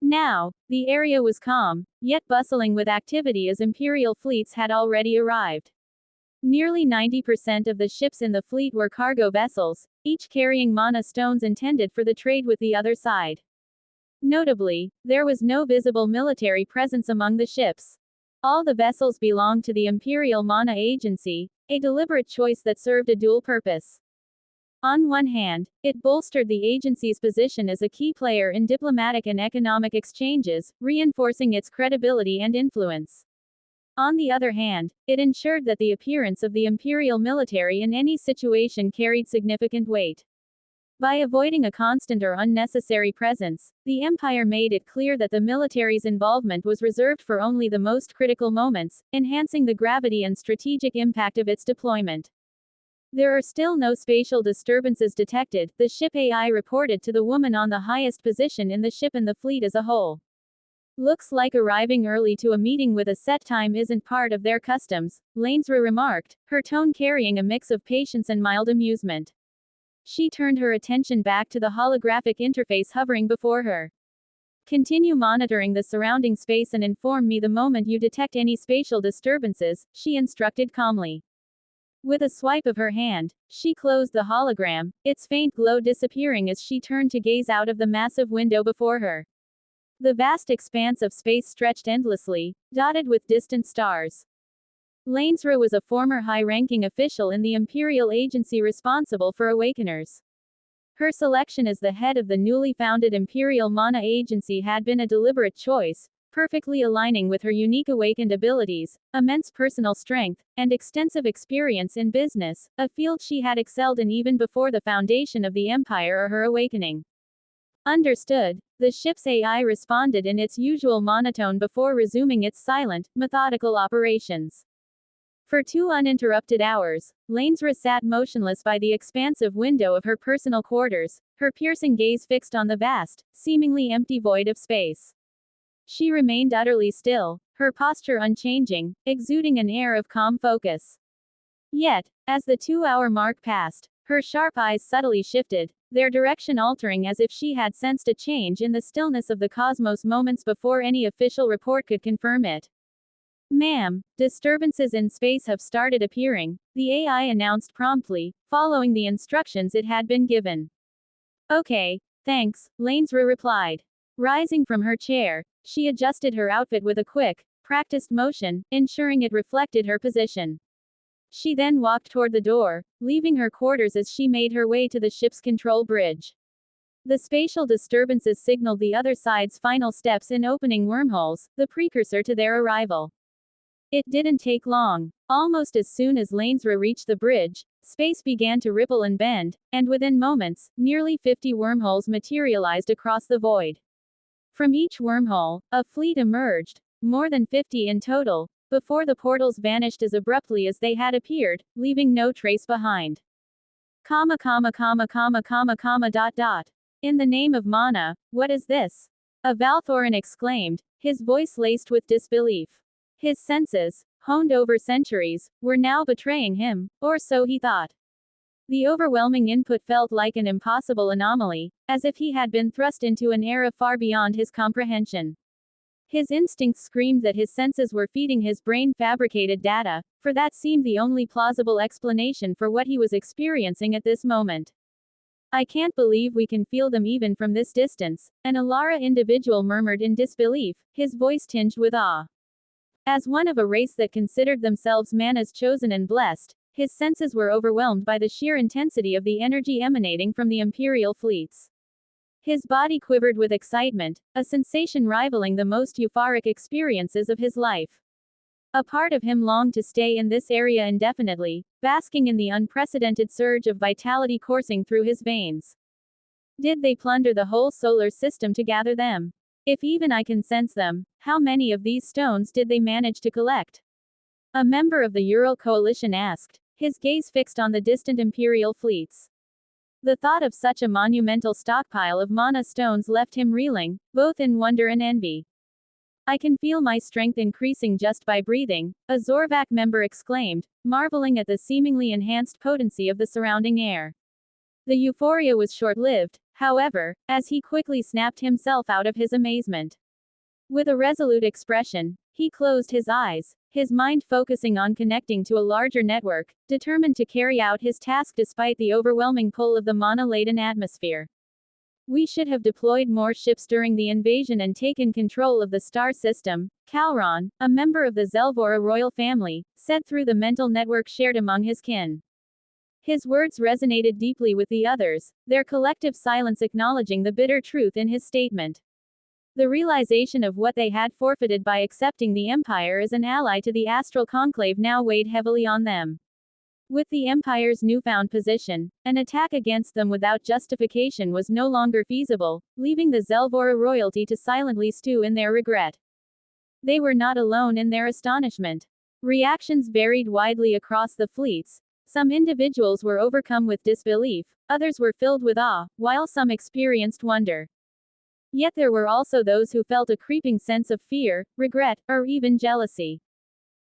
[SPEAKER 1] Now, the area was calm, yet bustling with activity as Imperial fleets had already arrived. Nearly 90% of the ships in the fleet were cargo vessels, each carrying mana stones intended for the trade with the other side. Notably, there was no visible military presence among the ships. All the vessels belonged to the Imperial Mana Agency, a deliberate choice that served a dual purpose. On one hand, it bolstered the agency's position as a key player in diplomatic and economic exchanges, reinforcing its credibility and influence. On the other hand, it ensured that the appearance of the imperial military in any situation carried significant weight. By avoiding a constant or unnecessary presence, the Empire made it clear that the military's involvement was reserved for only the most critical moments, enhancing the gravity and strategic impact of its deployment. There are still no spatial disturbances detected, the ship AI reported to the woman on the highest position in the ship and the fleet as a whole. Looks like arriving early to a meeting with a set time isn't part of their customs, Lanesra remarked, her tone carrying a mix of patience and mild amusement. She turned her attention back to the holographic interface hovering before her. Continue monitoring the surrounding space and inform me the moment you detect any spatial disturbances, she instructed calmly. With a swipe of her hand, she closed the hologram, its faint glow disappearing as she turned to gaze out of the massive window before her. The vast expanse of space stretched endlessly, dotted with distant stars. Lanesra was a former high-ranking official in the Imperial Agency responsible for Awakeners. Her selection as the head of the newly founded Imperial Mana Agency had been a deliberate choice, perfectly aligning with her unique awakened abilities, immense personal strength, and extensive experience in business, a field she had excelled in even before the foundation of the Empire or her awakening. Understood, the ship's AI responded in its usual monotone before resuming its silent, methodical operations. For 2 uninterrupted hours, Lanesra sat motionless by the expansive window of her personal quarters, her piercing gaze fixed on the vast, seemingly empty void of space. She remained utterly still, her posture unchanging, exuding an air of calm focus. Yet, as the 2-hour mark passed, her sharp eyes subtly shifted, their direction altering as if she had sensed a change in the stillness of the cosmos moments before any official report could confirm it. Ma'am, disturbances in space have started appearing, the AI announced promptly, following the instructions it had been given. Okay, thanks, Lanesra replied. Rising from her chair, she adjusted her outfit with a quick, practiced motion, ensuring it reflected her position. She then walked toward the door, leaving her quarters as she made her way to the ship's control bridge. The spatial disturbances signaled the other side's final steps in opening wormholes, the precursor to their arrival. It didn't take long. Almost as soon as Lanesra reached the bridge, space began to ripple and bend, and within moments, nearly 50 wormholes materialized across the void. From each wormhole, a fleet emerged, more than 50 in total, before the portals vanished as abruptly as they had appeared, leaving no trace behind. In the name of Mana, what is this? A Valthoran exclaimed, his voice laced with disbelief. His senses, honed over centuries, were now betraying him, or so he thought. The overwhelming input felt like an impossible anomaly, as if he had been thrust into an era far beyond his comprehension. His instincts screamed that his senses were feeding his brain fabricated data, for that seemed the only plausible explanation for what he was experiencing at this moment. I can't believe we can feel them even from this distance, an Alara individual murmured in disbelief, his voice tinged with awe. As one of a race that considered themselves Mana's chosen and blessed, his senses were overwhelmed by the sheer intensity of the energy emanating from the Imperial fleets. His body quivered with excitement, a sensation rivaling the most euphoric experiences of his life. A part of him longed to stay in this area indefinitely, basking in the unprecedented surge of vitality coursing through his veins. Did they plunder the whole solar system to gather them? If even I can sense them, how many of these stones did they manage to collect? A member of the Ural coalition asked, his gaze fixed on the distant Imperial fleets. The thought of such a monumental stockpile of mana stones left him reeling, both in wonder and envy. I can feel my strength increasing just by breathing, a Zorvak member exclaimed, marveling at the seemingly enhanced potency of the surrounding air. The euphoria was short-lived, however, as he quickly snapped himself out of his amazement. With a resolute expression, he closed his eyes, his mind focusing on connecting to a larger network, determined to carry out his task despite the overwhelming pull of the mana-laden atmosphere. We should have deployed more ships during the invasion and taken control of the star system, Calron, a member of the Zelvora royal family, said through the mental network shared among his kin. His words resonated deeply with the others, their collective silence acknowledging the bitter truth in his statement. The realization of what they had forfeited by accepting the Empire as an ally to the Astral Conclave now weighed heavily on them. With the Empire's newfound position, an attack against them without justification was no longer feasible, leaving the Zelvora royalty to silently stew in their regret. They were not alone in their astonishment. Reactions varied widely across the fleets. Some individuals were overcome with disbelief, others were filled with awe, while some experienced wonder. Yet there were also those who felt a creeping sense of fear, regret, or even jealousy.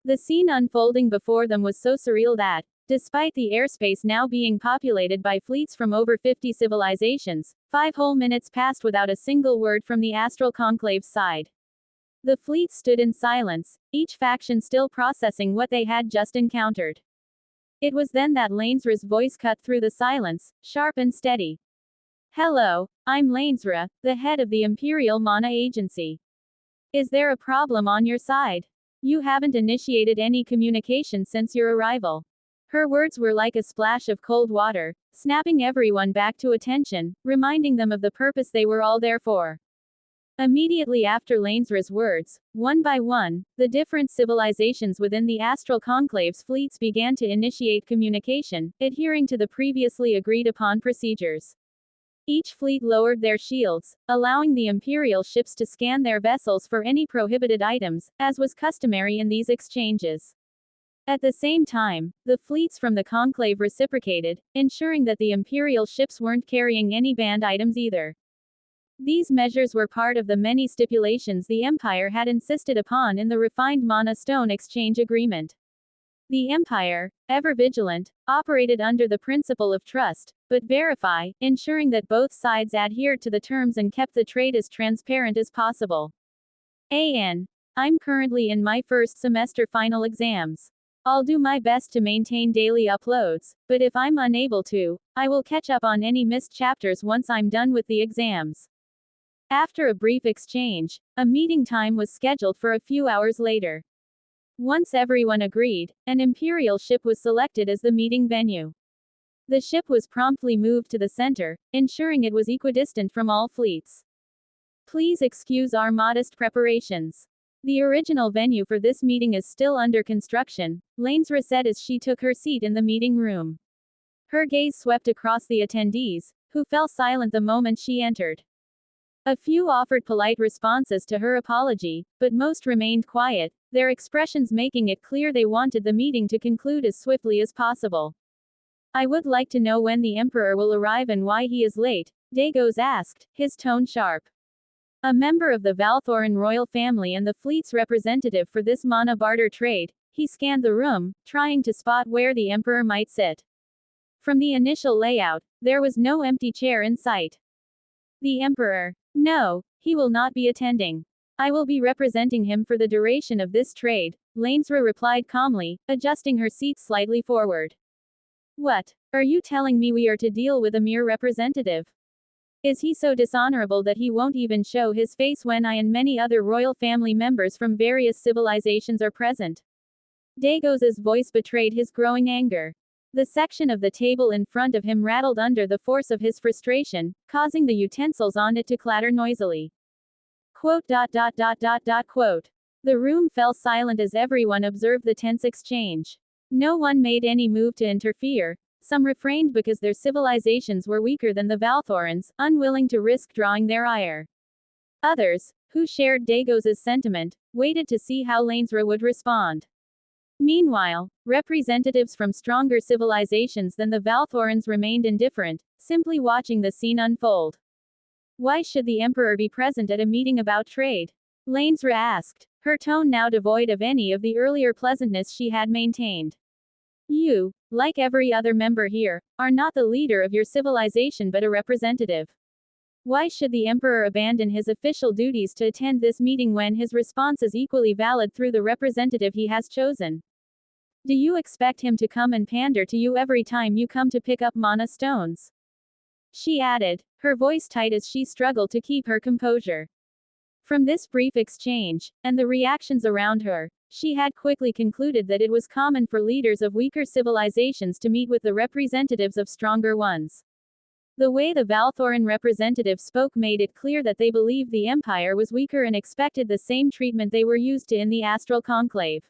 [SPEAKER 1] The scene unfolding before them was so surreal that, despite the airspace now being populated by fleets from over 50 civilizations, 5 whole minutes passed without a single word from the Astral Conclave's side. The fleets stood in silence, each faction still processing what they had just encountered. It was then that Lanesra's voice cut through the silence, sharp and steady. Hello, I'm Lanesra, the head of the Imperial Mana Agency. Is there a problem on your side? You haven't initiated any communication since your arrival. Her words were like a splash of cold water, snapping everyone back to attention, reminding them of the purpose they were all there for. Immediately after Lanesra's words, one by one, the different civilizations within the Astral Conclave's fleets began to initiate communication, adhering to the previously agreed-upon procedures. Each fleet lowered their shields, allowing the Imperial ships to scan their vessels for any prohibited items, as was customary in these exchanges. At the same time, the fleets from the Conclave reciprocated, ensuring that the Imperial ships weren't carrying any banned items either. These measures were part of the many stipulations the Empire had insisted upon in the refined Mana Stone Exchange Agreement. The Empire, ever vigilant, operated under the principle of trust, but verify, ensuring that both sides adhered to the terms and kept the trade as transparent as possible. I'm currently in my first semester final exams. I'll do my best to maintain daily uploads, but if I'm unable to, I will catch up on any missed chapters once I'm done with the exams. After a brief exchange, a meeting time was scheduled for a few hours later. Once everyone agreed, an Imperial ship was selected as the meeting venue. The ship was promptly moved to the center, ensuring it was equidistant from all fleets. Please excuse our modest preparations. The original venue for this meeting is still under construction, Lanesra said as she took her seat in the meeting room. Her gaze swept across the attendees, who fell silent the moment she entered. A few offered polite responses to her apology, but most remained quiet, their expressions making it clear they wanted the meeting to conclude as swiftly as possible. I would like to know when the Emperor will arrive and why he is late, Dagos asked, his tone sharp. A member of the Valthoran royal family and the fleet's representative for this mana barter trade, he scanned the room, trying to spot where the Emperor might sit. From the initial layout, there was no empty chair in sight. The Emperor? No, he will not be attending. I will be representing him for the duration of this trade, Lanesra replied calmly, adjusting her seat slightly forward. What? Are you telling me we are to deal with a mere representative? Is he so dishonorable that he won't even show his face when I and many other royal family members from various civilizations are present? Dagos's voice betrayed his growing anger. The section of the table in front of him rattled under the force of his frustration, causing the utensils on it to clatter noisily. Quote. The room fell silent as everyone observed the tense exchange. No one made any move to interfere. Some refrained because their civilizations were weaker than the Valthorans, unwilling to risk drawing their ire. Others, who shared Dagos's sentiment, waited to see how Lanesra would respond. Meanwhile, representatives from stronger civilizations than the Valthorans remained indifferent, simply watching the scene unfold. Why should the Emperor be present at a meeting about trade? Lanesra asked, her tone now devoid of any of the earlier pleasantness she had maintained. You, like every other member here, are not the leader of your civilization but a representative. Why should the Emperor abandon his official duties to attend this meeting when his response is equally valid through the representative he has chosen? Do you expect him to come and pander to you every time you come to pick up mana stones? She added, her voice tight as she struggled to keep her composure. From this brief exchange, and the reactions around her, she had quickly concluded that it was common for leaders of weaker civilizations to meet with the representatives of stronger ones. The way the Valthoran representative spoke made it clear that they believed the Empire was weaker and expected the same treatment they were used to in the Astral Conclave.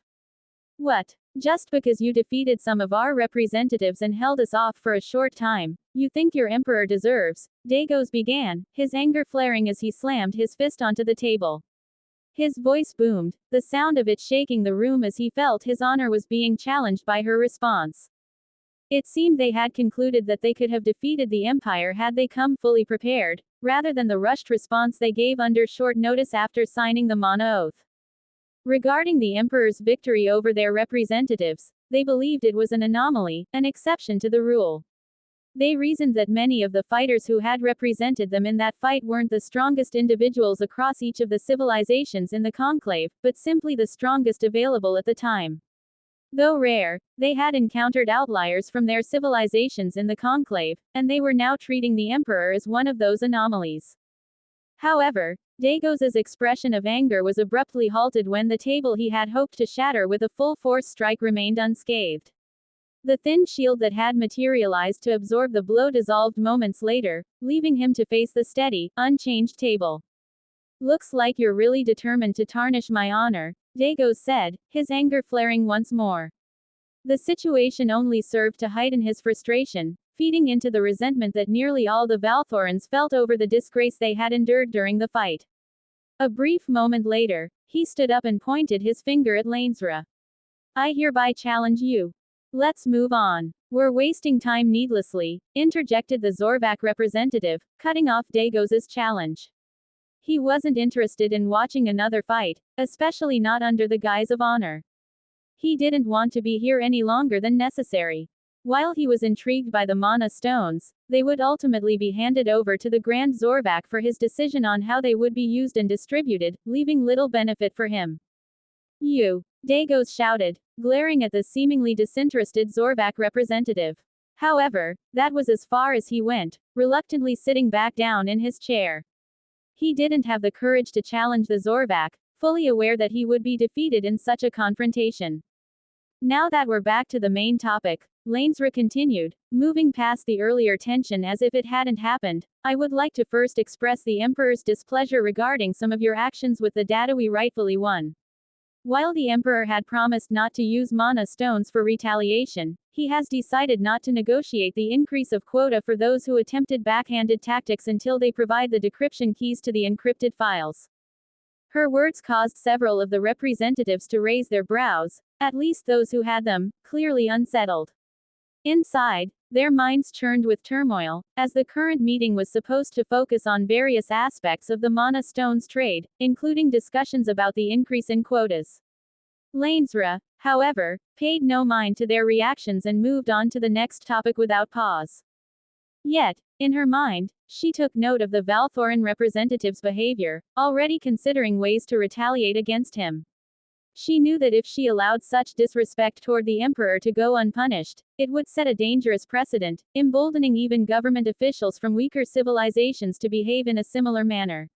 [SPEAKER 1] What? Just because you defeated some of our representatives and held us off for a short time, you think your Emperor deserves? Dagos began, his anger flaring as he slammed his fist onto the table. His voice boomed, the sound of it shaking the room as he felt his honor was being challenged by her response. It seemed they had concluded that they could have defeated the Empire had they come fully prepared, rather than the rushed response they gave under short notice after signing the Mana Oath. Regarding the Emperor's victory over their representatives, they believed it was an anomaly, an exception to the rule. They reasoned that many of the fighters who had represented them in that fight weren't the strongest individuals across each of the civilizations in the conclave, but simply the strongest available at the time. Though rare, they had encountered outliers from their civilizations in the conclave, and they were now treating the Emperor as one of those anomalies. However, Dagos's expression of anger was abruptly halted when the table he had hoped to shatter with a full-force strike remained unscathed. The thin shield that had materialized to absorb the blow dissolved moments later, leaving him to face the steady, unchanged table. Looks like you're really determined to tarnish my honor, Dagos said, his anger flaring once more. The situation only served to heighten his frustration, feeding into the resentment that nearly all the Valthorans felt over the disgrace they had endured during the fight. A brief moment later, he stood up and pointed his finger at Lanesra. I hereby challenge you. Let's move on. We're wasting time needlessly, interjected the Zorvak representative, cutting off Dagos's challenge. He wasn't interested in watching another fight, especially not under the guise of honor. He didn't want to be here any longer than necessary. While he was intrigued by the mana stones, they would ultimately be handed over to the Grand Zorvak for his decision on how they would be used and distributed, leaving little benefit for him. You! Dagos shouted, glaring at the seemingly disinterested Zorvak representative. However, that was as far as he went, reluctantly sitting back down in his chair. He didn't have the courage to challenge the Zorvak, fully aware that he would be defeated in such a confrontation. Now that we're back to the main topic, Lanesra continued, moving past the earlier tension as if it hadn't happened. I would like to first express the Emperor's displeasure regarding some of your actions with the data we rightfully won. While the Emperor had promised not to use mana stones for retaliation, he has decided not to negotiate the increase of quota for those who attempted backhanded tactics until they provide the decryption keys to the encrypted files. Her words caused several of the representatives to raise their brows, at least those who had them, clearly unsettled. Inside, their minds churned with turmoil, as the current meeting was supposed to focus on various aspects of the mana stones trade, including discussions about the increase in quotas. Lanesra, however, paid no mind to their reactions and moved on to the next topic without pause. Yet, in her mind, she took note of the Valthoran representative's behavior, already considering ways to retaliate against him. She knew that if she allowed such disrespect toward the Emperor to go unpunished, it would set a dangerous precedent, emboldening even government officials from weaker civilizations to behave in a similar manner.